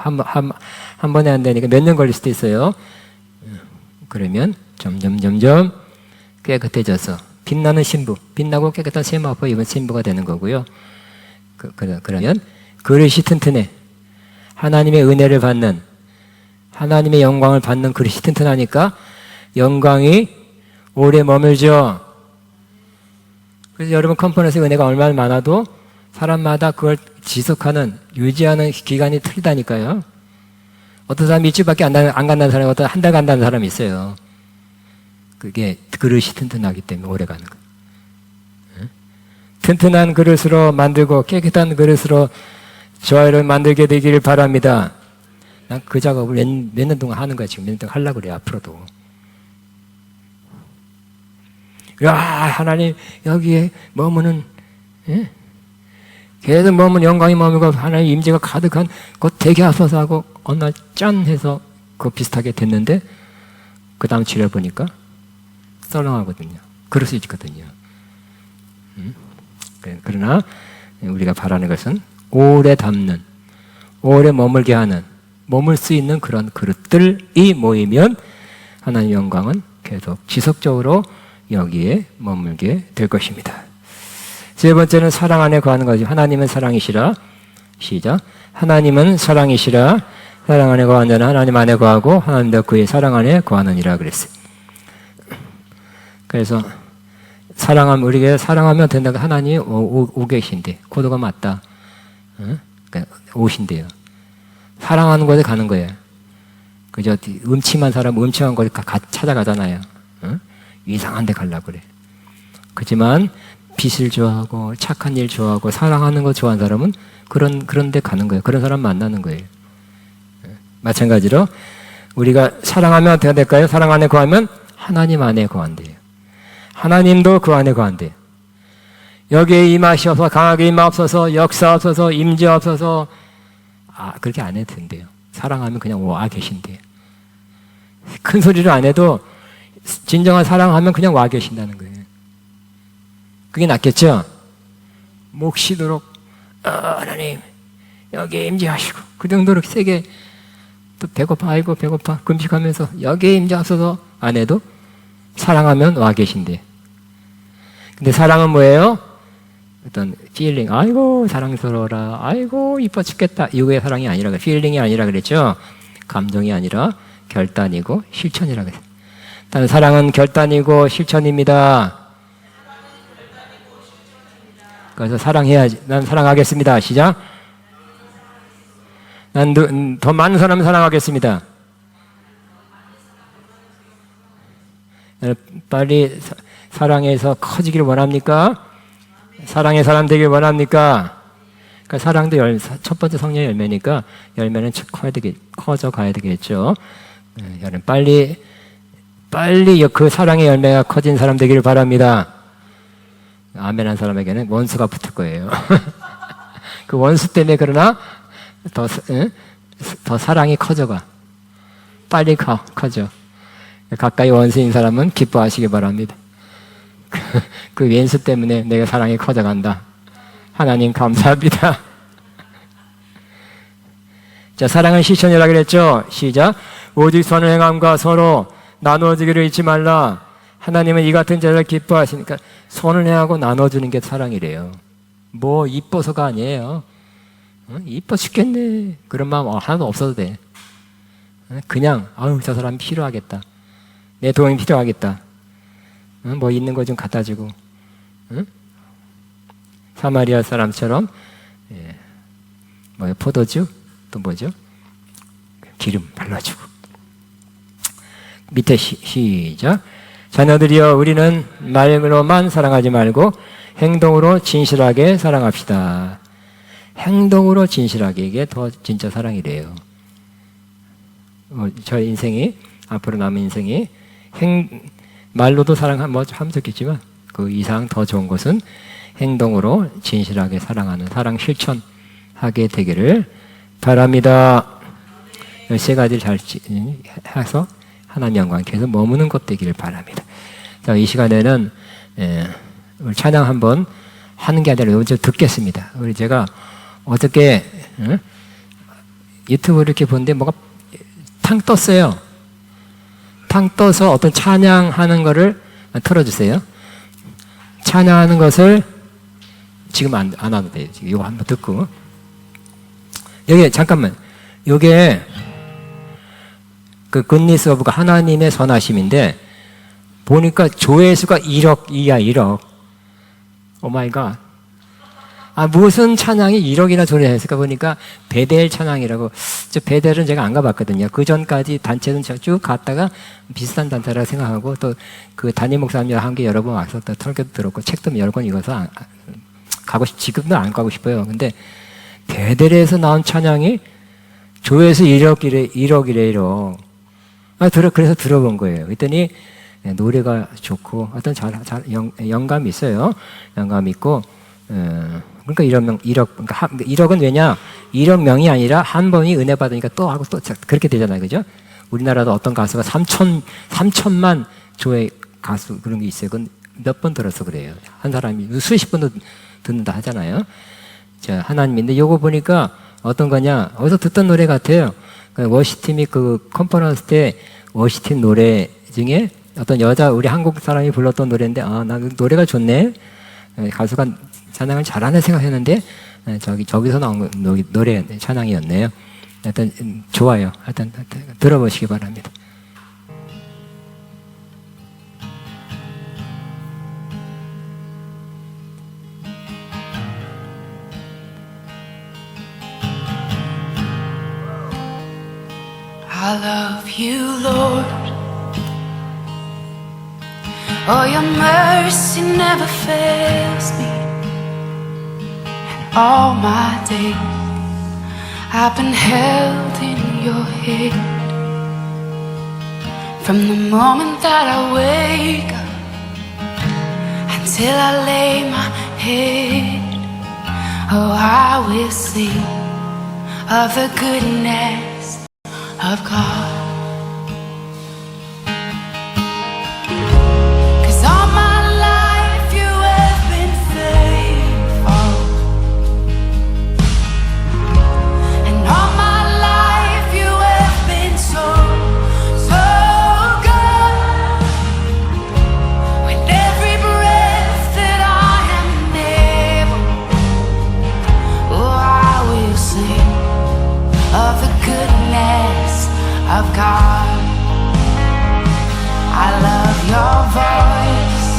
Speaker 1: 한 번에 안 되니까 몇 년 걸릴 수도 있어요. 그러면 점점 깨끗해져서 빛나는 신부, 빛나고 깨끗한 세마포 입은 신부가 되는 거고요. 그러면 그릇이 튼튼해. 하나님의 은혜를 받는, 하나님의 영광을 받는 그릇이 튼튼하니까 영광이 오래 머물죠. 그래서 여러분 컴퍼니에서 은혜가 얼마나 많아도 사람마다 그걸 지속하는, 유지하는 기간이 틀리다니까요. 어떤 사람이 일주일밖에 안 간다는 사람이 어떤 한 달 간다는 사람이 있어요. 그게 그릇이 튼튼하기 때문에 오래 가는 거예요. 튼튼한 그릇으로 만들고 깨끗한 그릇으로 저와 여러분 만들게 되기를 바랍니다. 난 그 작업을 몇 년 동안 하는 거야. 지금 몇 년 동안 하려고 그래요. 앞으로도. 야, 하나님 여기에 머무는 계속 머무는 영광이 머물고 하나님 임재가 가득한 곧 되게 하소서 하고 어느 날 짠 해서 그거 비슷하게 됐는데 그 다음 지려보니까 썰렁하거든요. 그럴 수 있거든요. 그러나 우리가 바라는 것은 오래 담는, 오래 머물게 하는, 머물 수 있는 그런 그릇들이 모이면 하나님의 영광은 계속 지속적으로 여기에 머물게 될 것입니다. 세 번째는 사랑 안에 거하는 거죠. 하나님은 사랑이시라. 시작. 하나님은 사랑이시라. 사랑 안에 거하는 자는 하나님 안에 거하고 하나님도 그의 사랑 안에 거하느니라 그랬어요. 그래서 우리가 사랑하면 된다고 하나님이 오 계신데 코드가 맞다. 그러니까 오신대요. 사랑하는 곳에 가는 거예요. 그저 음침한 사람 음침한 곳에 찾아가잖아요. 이상한 데 가려고 그래. 그렇지만 빛을 좋아하고 착한 일 좋아하고 사랑하는 거 좋아하는 사람은 그런 데 가는 거예요. 그런 사람 만나는 거예요. 마찬가지로 우리가 사랑하면 어떻게 될까요? 사랑 안에 거하면 하나님 안에 거한대요. 하나님도 그 안에 거한대요. 여기에 임하시옵소서, 강하게 임하옵소서, 역사옵소서, 임재옵소서. 그렇게 안 해도 된대요. 사랑하면 그냥 와 계신대요. 큰 소리를 안 해도 진정한 사랑하면 그냥 와 계신다는 거예요. 그게 낫겠죠? 목 쉬도록 하나님 여기에 임재하시고 그 정도로 세게 또 배고파, 아이고 배고파 금식하면서 여기에 임재하소서 안 해도 사랑하면 와 계신대. 근데 사랑은 뭐예요? 어떤 필링, 아이고 사랑스러워라, 아이고 이뻐 죽겠다, 이거의 사랑이 아니라, 필링이 아니라 그랬죠. 감정이 아니라 결단이고 실천이라 그랬어요. 일단 사랑은 결단이고 실천입니다. 그래서 사랑해야지. 난 사랑하겠습니다. 시작. 난 더 많은 사람을 사랑하겠습니다. 빨리 사랑해서 커지기를 원합니까? 사랑의 사람 되길 원합니까? 그러니까 사랑도 첫 번째 성령의 열매니까 열매는 커져 가야 되겠죠. 여러분 빨리 그 사랑의 열매가 커진 사람 되기를 바랍니다. 아멘한 사람에게는 원수가 붙을 거예요. 그 원수 때문에 그러나 더 사랑이 커져가. 빨리 커져. 가까이 원수인 사람은 기뻐하시기 바랍니다. 그 왼수 때문에 내가 사랑이 커져간다. 하나님 감사합니다. 자, 사랑은 실천이라 그랬죠. 시작. 오직 선을 행함과 서로 나누어주기를 잊지 말라. 하나님은 이 같은 자를 기뻐하시니까 선을 행하고 나눠주는 게 사랑이래요. 뭐 이뻐서가 아니에요. 이뻐 죽겠네 그런 마음 하나도 없어도 돼. 그냥 저 사람 필요하겠다, 내 도움이 필요하겠다, 뭐 있는 거 좀 갖다 주고, 사마리아 사람처럼 포도주, 또 뭐죠? 기름 발라주고. 밑에 시작. 자녀들이여, 우리는 말로만 사랑하지 말고 행동으로 진실하게 사랑합시다. 행동으로 진실하게, 이게 더 진짜 사랑이래요. 저의 인생이, 앞으로 남은 인생이 말로도 사랑하면 좋겠지만 그 이상 더 좋은 것은 행동으로 진실하게 사랑하는, 사랑 실천하게 되기를 바랍니다. 세 가지를 잘 해서 하나님 영광 계속 머무는 것 되기를 바랍니다. 자, 이 시간에는 우리 찬양 한번 하는 게 아니라 먼저 듣겠습니다. 우리 제가 어저께 유튜브 이렇게 보는데 뭐가 탕 떴어요. 탕 떠서 어떤 찬양하는 거를 틀어주세요. 찬양하는 것을 지금 안 하도 돼요. 지금 이거 한번 듣고. 여기 잠깐만. 요게 그 굿니스 오브 하나님의 선하심인데 보니까 조회수가 1억이야, 1억. 오 마이 갓. 무슨 찬양이 1억이나 조회했을까 보니까 베델 찬양이라고. 저 베델은 제가 안 가봤거든요. 그 전까지 단체는 쭉 갔다가 비슷한 단체라고 생각하고, 또 그 담임 목사님이랑 함께 여러 번 와서 또 설교도 들었고 책도 여러 권 읽어서 지금도 안 가고 싶어요. 근데 베델에서 나온 찬양이 조회수 1억이래, 1억. 그래서 들어본 거예요. 그랬더니 노래가 좋고 어떤 영감이 있어요. 영감이 있고, 그러니까 1억은 왜냐? 1억 명이 아니라 한 번이 은혜 받으니까 또 하고 또 그렇게 되잖아요. 그죠? 우리나라도 어떤 가수가 3천만 조회 가수 그런 게 있어요. 그건 몇 번 들어서 그래요. 한 사람이 수십 번도 듣는다 하잖아요. 자, 하나님인데 요거 보니까 어떤 거냐? 어디서 듣던 노래 같아요. 워시팀이 그 컨퍼런스 때 워시팀 노래 중에 어떤 여자, 우리 한국 사람이 불렀던 노래인데, 나 노래가 좋네. 가수가 찬양을 잘하네 생각했는데, 저기서 나온 노래 찬양이었네요. 하여튼, 좋아요. 하여튼, 들어보시기 바랍니다.
Speaker 2: I love you, Lord. Oh, your mercy never fails me. And all my days I've been held in your hand. From the moment that I wake up until I lay my head, oh, I will sing of the goodness of God. 'Cause all my life you have been faithful, and all my life you have been goodness of God. I love your voice.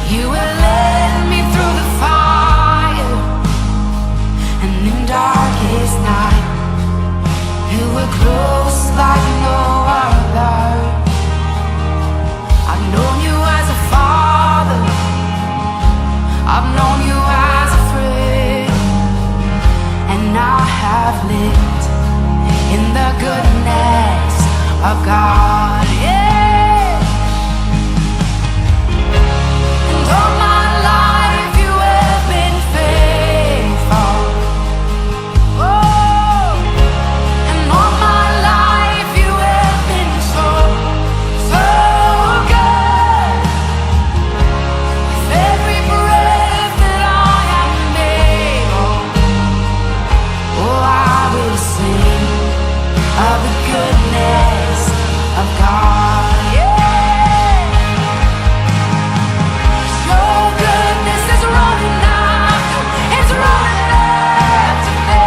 Speaker 2: You will lead me through the fire, and in darkest night, you were close like no other. I've known you as a father, I've known you as a friend, and I have lived in the goodness of God. Yeah. And all my life you have been faithful. Oh, and all my life you have been so, so good. With every breath that I am able, oh, I will sing of the goodness of God. Yeah. Your goodness is running after, it's running after me.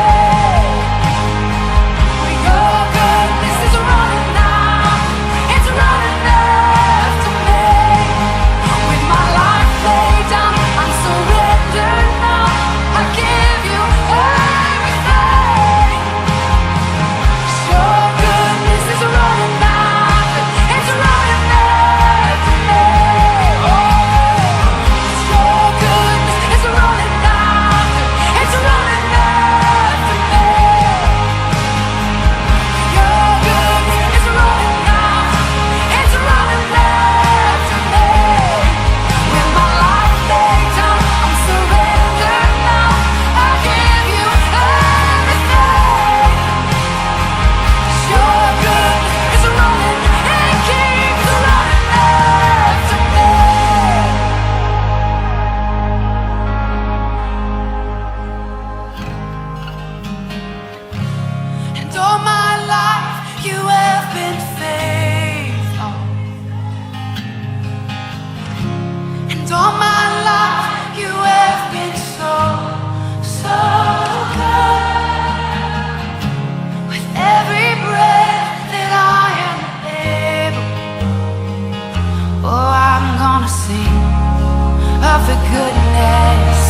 Speaker 2: Your goodness is running after, it's running after me. With my life laid down, I'm surrendered now. I give you everything. Your goodness is running after, it's running after me. Your goodness is running after, it's running after me. Your goodness is running after, it's running after me. With my life laid down, I'm surrendered now. I give you everything. Your goodness is running, it keeps running after me. And all my life you have been faithful. And all my life you have been so, so good. With every breath that I am able, oh, I'm gonna sing of the goodness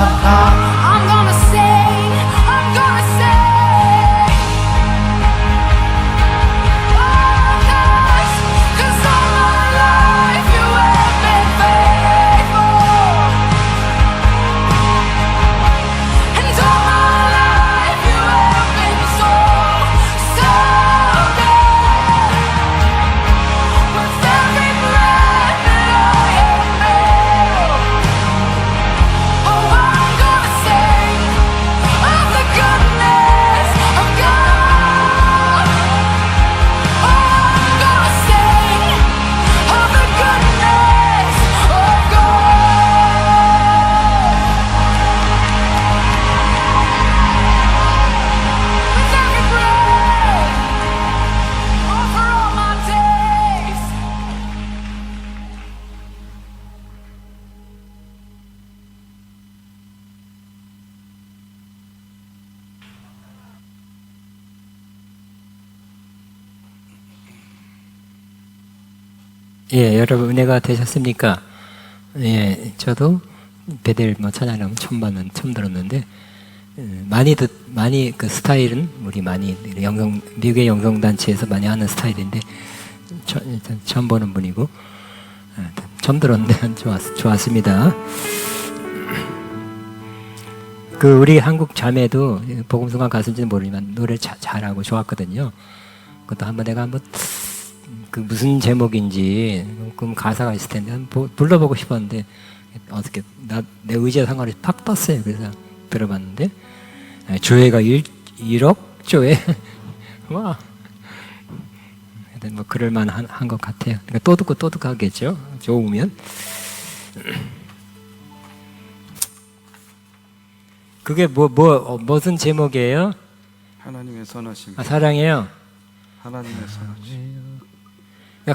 Speaker 2: of God. I'm gonna sing, I'm gonna sing. Oh, 'cause all my life you have been faithful. And all my life you have been so, so good. With every breath that I am able, oh, I'm gonna sing of the goodness of God. Oh, I'm gonna sing of the goodness of God. With every breath, oh, for all my days.
Speaker 1: 예, 여러분 은혜가 되셨습니까? 예, 저도 베델 찬양하면 처음 들었는데 많이 그 스타일은 우리 많이 미국의 영성단체에서 많이 하는 스타일인데 일단 처음 보는 분이고 처음 들었는데 좋았습니다. 그 우리 한국 자매도 복음성가 가수인지는 모르지만 노래 잘하고 좋았거든요. 그것도 내가 한번 그 무슨 제목인지 그 가사가 있을 텐데 한번 불러보고 싶었는데 어떻게 내 의지와 상관없이 팍 떴어요. 그래서 들어봤는데 조회가 1억 조회 와, 뭐 그럴만한 것 같아요. 그러니까 또 듣고 또 듣고 하겠죠. 좋으면. 그게 무슨 제목이에요?
Speaker 3: 하나님의 선하심.
Speaker 1: 사랑해요.
Speaker 3: 하나님의 선하심.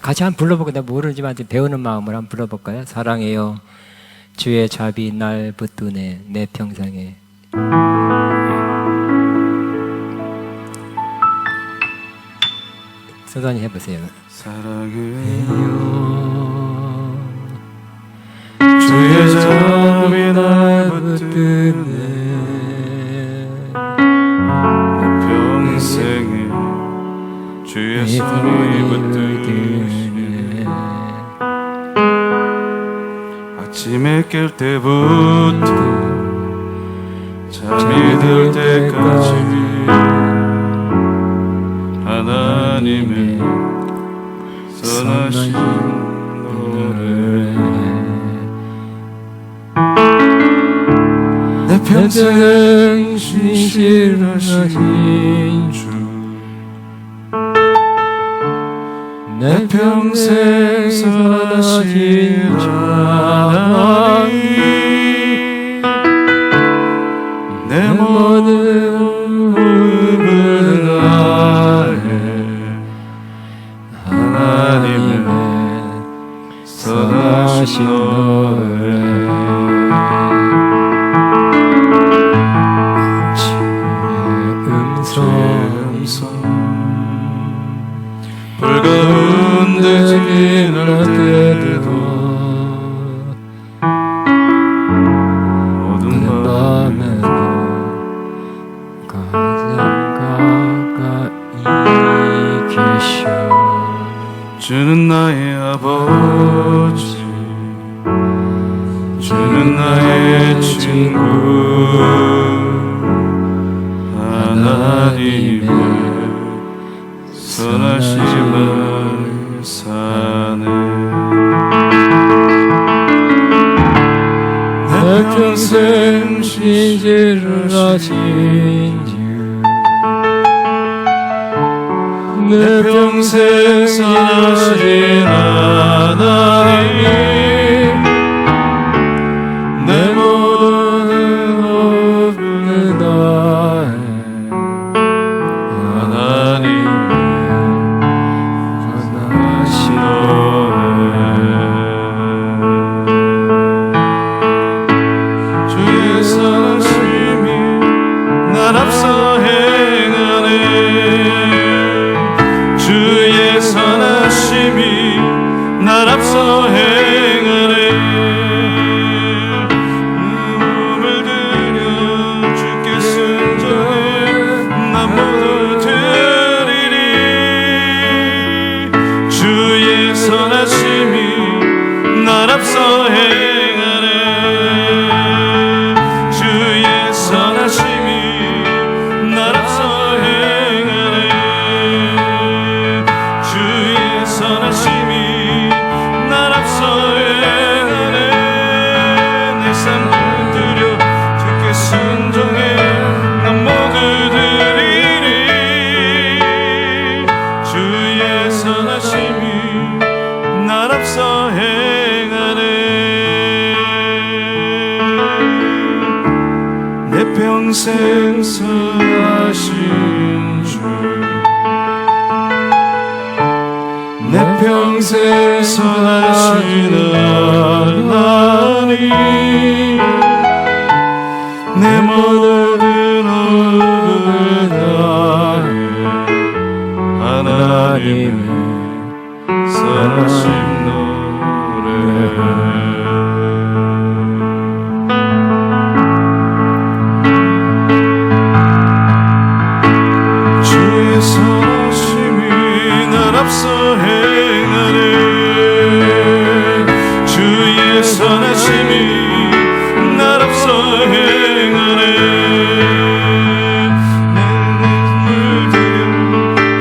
Speaker 1: 같이 한번 불러볼까요? 내가 모르지만 배우는 마음으로 한번 불러볼까요? 사랑해요. 주의 자비 날 붙드네 내 평생에. 천천히 해보세요.
Speaker 3: 사랑해요 주의 자비 날 붙드네 내 평생에 주의 손이 붙드시네 아침에 깰 때부터 잠이 들 때까지 하나님의 선하신 노래 내 평생 신실하신 주 내 평생 선하신 하나님 내 모든 꿈을 다해 하나님의 선하신 노래 불가운데 지날 때도 어두운 밤에도 가장 가까이 계셔 주는 나의 아버지 주는 나의 친구 하나님의 선하심을 사네 내 평생 신실하신 주 내 평생 선하신 하나님 내 모든 것을 다해 하나님 주의 선하심이 날 앞서 행하네 주의 선하심이 날 앞서 행하네 몸을 들여 주께 순종해 난 모두 드리리 주의 선하심이 날 앞서 행하네 주의 선하심이 날 앞서 행하네 주의 선하심이 날 앞서 행하네 내 삶을 들여 주께 순종해 난 모두 드리리 주의 선하심이 날 앞서 행하네 내 평생 선하신 주 내 평생 선하신 하나님 내 모든 얼굴을 다해 하나님의 선하신 노래 주의 선하심이 날 앞서 행하네 주의 선하심이 날 앞서 행하네 내 눈을 들여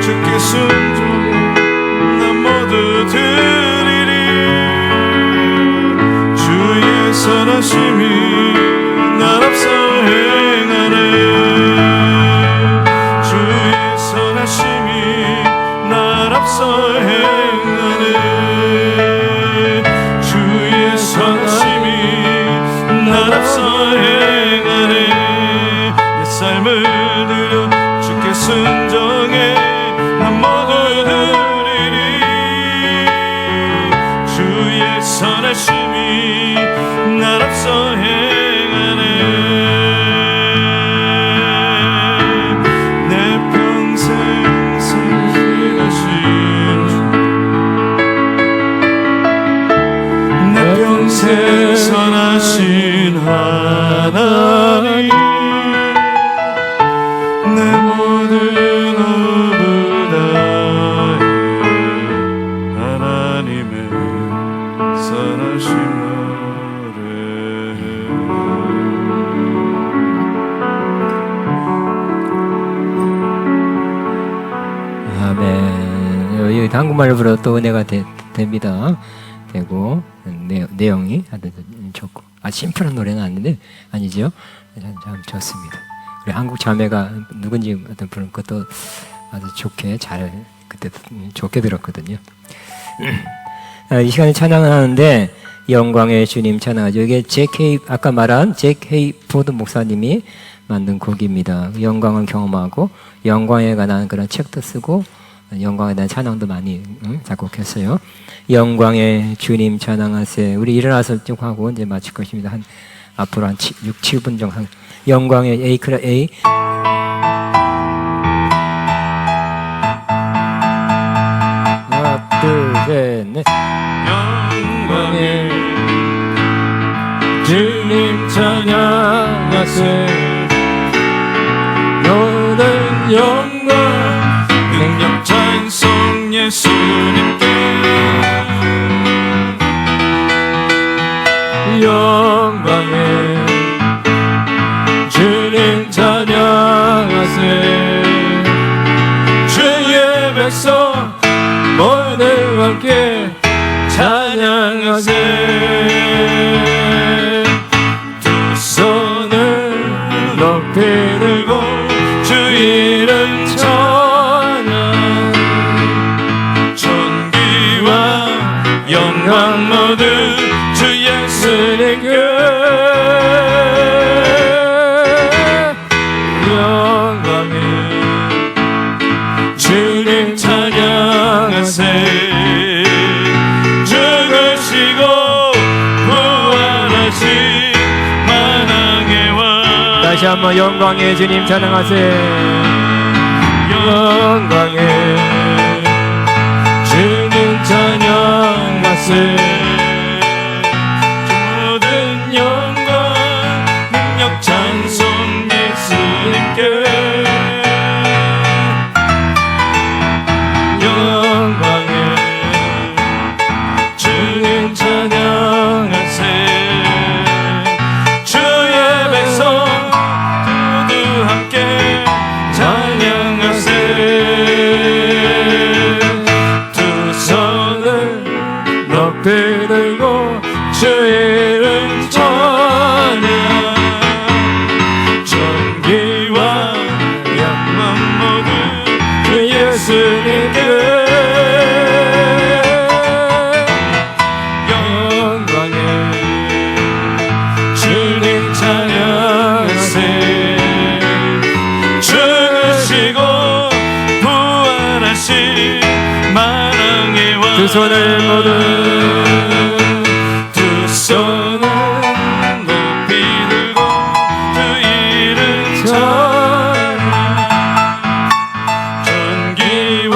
Speaker 3: 주께 순종해 난 모두 드리리 주의 선하심이 날 앞서 행하네 주의 선하심이 날 앞서 행하네 주의 선하심이 날 앞서 행하네 내 삶을 들여 주께 순종해 난 모두 드리리 주의 선하심이 날 앞서 행하네 내 평생 신실하신 내 모든 호흡을 다해 하나님의 선하신
Speaker 1: 아멘. 여기 한국말로 불어도 또 은혜가 됩니다. 되고 내용이 아주 좋고 심플한 노래는 아니죠. 참 좋습니다. 우리 한국 자매가 누군지 어떤 부른 것도 아주 좋게 그때 좋게 들었거든요. 이 시간에 찬양을 하는데 영광의 주님 찬양하죠. 이게 아까 말한 잭.헤이 포드 목사님이 만든 곡입니다. 영광을 경험하고 영광에 관한 그런 책도 쓰고 영광에 대한 찬양도 많이 작곡했어요. 영광의 주님 찬양하세. 우리 일어나서 쭉 하고 이제 마칠 것입니다. 앞으로 한 6, 7분 정도. 영광의 A. 하나, 둘, 셋, 넷.
Speaker 3: 영광의
Speaker 1: 주님 찬양하세. 모든 영광
Speaker 3: 능력 찬송 예수님께
Speaker 1: 영광의 주님 찬양하세. 주의 백성 모두 함께 찬양하세. 두 손을 높이 들고 주 이름 찬양.
Speaker 3: 존귀와 영광 모두 주 예수님께
Speaker 1: 영광의 주님 찬양하세.
Speaker 3: 죽으시고 부활하신 만왕의 왕.
Speaker 1: 다시 한번 영광의 주님 찬양하세. 영광의 주님 찬양하세.
Speaker 3: 모든 영광 능력 찬송 예수님께
Speaker 1: 영광의
Speaker 3: 주님 찬양하세. 주의 백성 모두 함께 찬양하세.
Speaker 1: 두 손을 높이 들고 주 이름 찬양.
Speaker 3: 존귀와 영광 모두
Speaker 1: 주 예수님께 영광의 주님 찬양하세.
Speaker 3: 죽으시고 부활하신 만왕의 왕.
Speaker 1: 두 손을 모두
Speaker 3: 두 손을 높이 들고 주 이름 찬양. 존귀와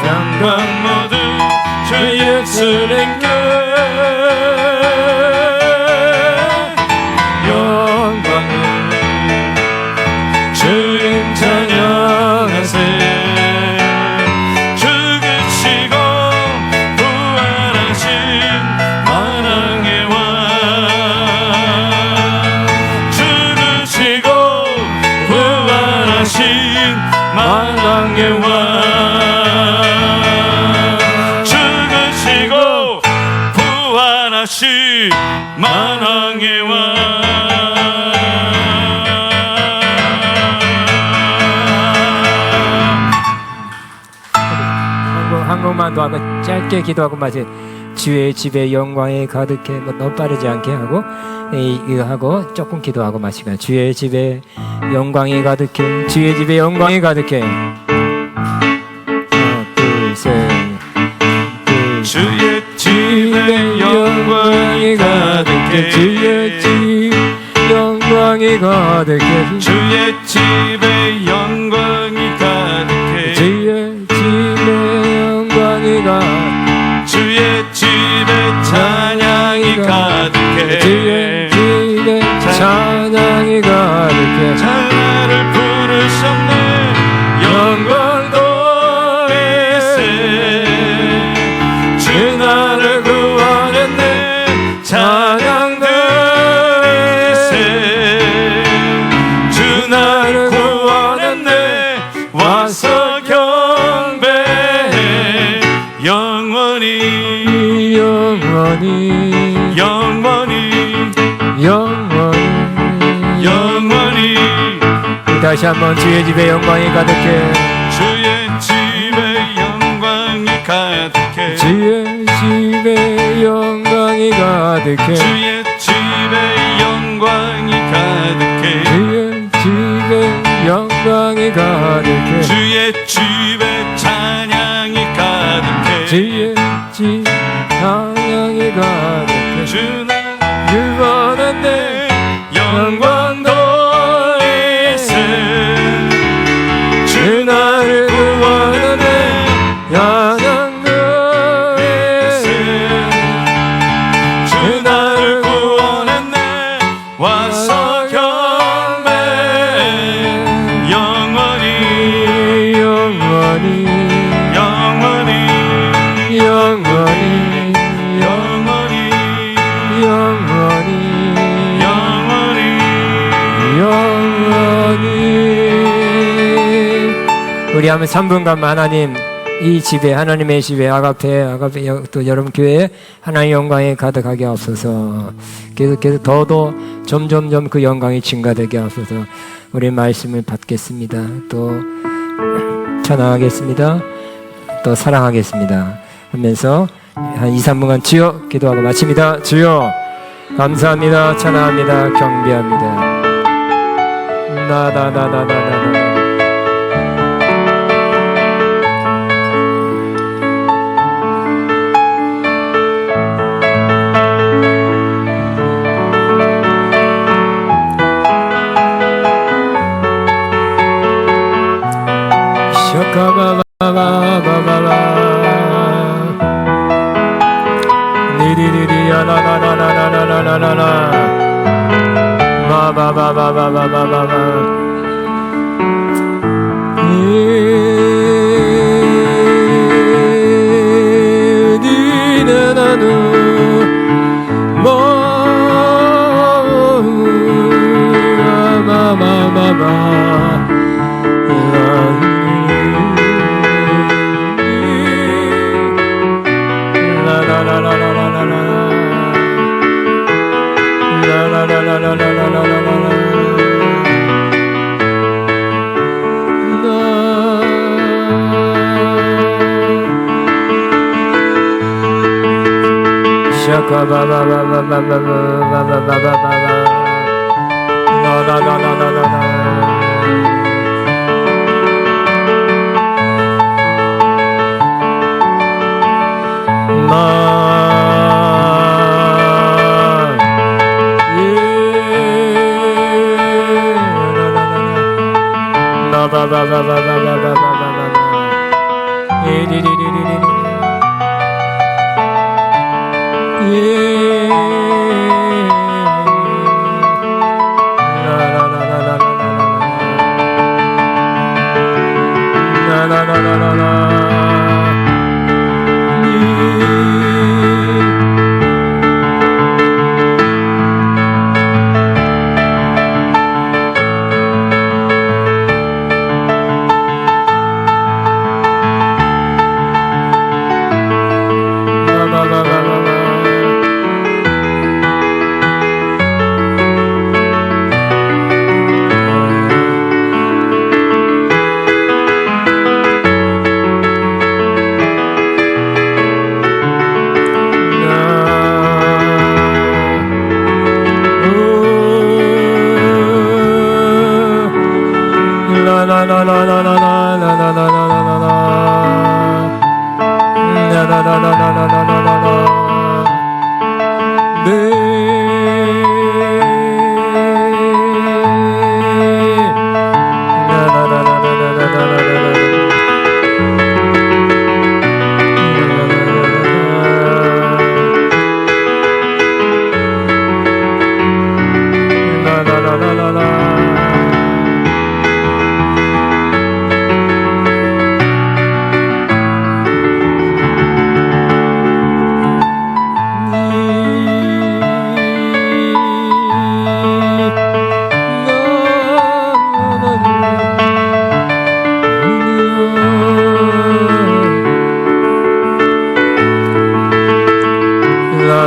Speaker 3: 영광 모두 주 예수님께
Speaker 1: 영광의 주님 찬양하세.
Speaker 3: 죽으시고 부활하신 만왕의 왕. 죽으시고 부활하신 만왕의 왕. 죽으시고 부활하신 만왕의 왕.
Speaker 1: 한 곡만 더 하고 짧게 기도하고 마치 주의 집에 영광이 가득해. 뭐 너무 빠르지 않게 하고 이거 하고 조금 기도하고 마시고 주의 집에 영광이 가득해. 주의 집에 영광이 가득해. 하나 둘 셋.
Speaker 3: 주의 집에 영광이 가득해.
Speaker 1: 주의 집 영광이 가득해.
Speaker 3: 주의 집에 영광이 가득해.
Speaker 1: 주의 집에 영광이 가득해.
Speaker 3: 주의 집에 찬양이 가득해.
Speaker 1: 주의 집에 찬양이 가득해.
Speaker 3: 찬양을 부르셨네.
Speaker 1: 영원히
Speaker 3: 영원히
Speaker 1: 영원히
Speaker 3: 영원히
Speaker 1: 다시 한번 주의 집에 영광이 가득해
Speaker 3: 주의 집에 영광이 가득해
Speaker 1: 주의 집에 영광이 가득해
Speaker 3: 주의 집에 영광이 가득해
Speaker 1: 주의 집에 영광이 가득해
Speaker 3: 주의 집에 찬양이 가득해
Speaker 1: 주의 집 찬양이 가득해
Speaker 3: 주는
Speaker 1: 유번한 내
Speaker 3: 영광 돌리세
Speaker 1: 주 나를 구원하네 찬양 돌리세
Speaker 3: 주 나를 구원했네 와서 경배 영원히
Speaker 1: 영원히
Speaker 3: 영원히
Speaker 1: 영원히
Speaker 3: 영원히
Speaker 1: 영원히
Speaker 3: 영원히
Speaker 1: 우리 한번 3분간 하나님 이 집에 하나님의 집에 아가페 또 여러분 교회에 하나님의 영광이 가득하게 하옵소서. 계속 더더 점점점 그 영광이 증가되게 하옵소서. 우리 말씀을 받겠습니다. 또 찬양하겠습니다. 또 사랑하겠습니다 하면서 한 2, 3분간 주여 기도하고 마칩니다. 주여 감사합니다. 찬양합니다. 경배합니다. 나나나나나나나 샤카바바바바바바 니리리리야 나나나나나나나나나 바바바바바바바바 니네나누 마마마마마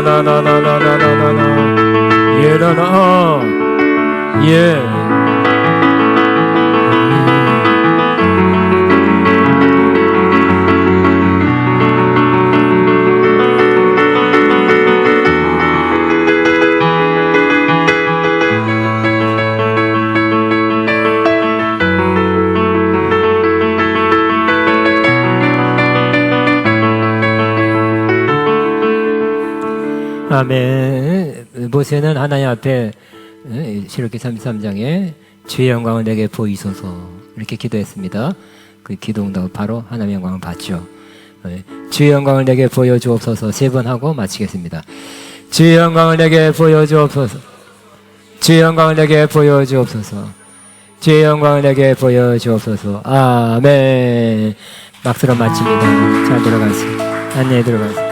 Speaker 1: 예라나나나나나나나나나 예라나 예. 아멘. 모세는 하나님 앞에 시록기 33장에 주의 영광을 내게 보이소서 이렇게 기도했습니다. 그 기도 응답 바로 하나님의 영광을 받죠. 주의 영광을 내게 보여주옵소서 3번 하고 마치겠습니다. 주의 영광을 내게 보여주옵소서. 주의 영광을 내게 보여주옵소서. 주의 영광을 내게 보여주옵소서. 아멘. 박수로 마칩니다. 잘 들어가세요. 안녕히 들어가세요.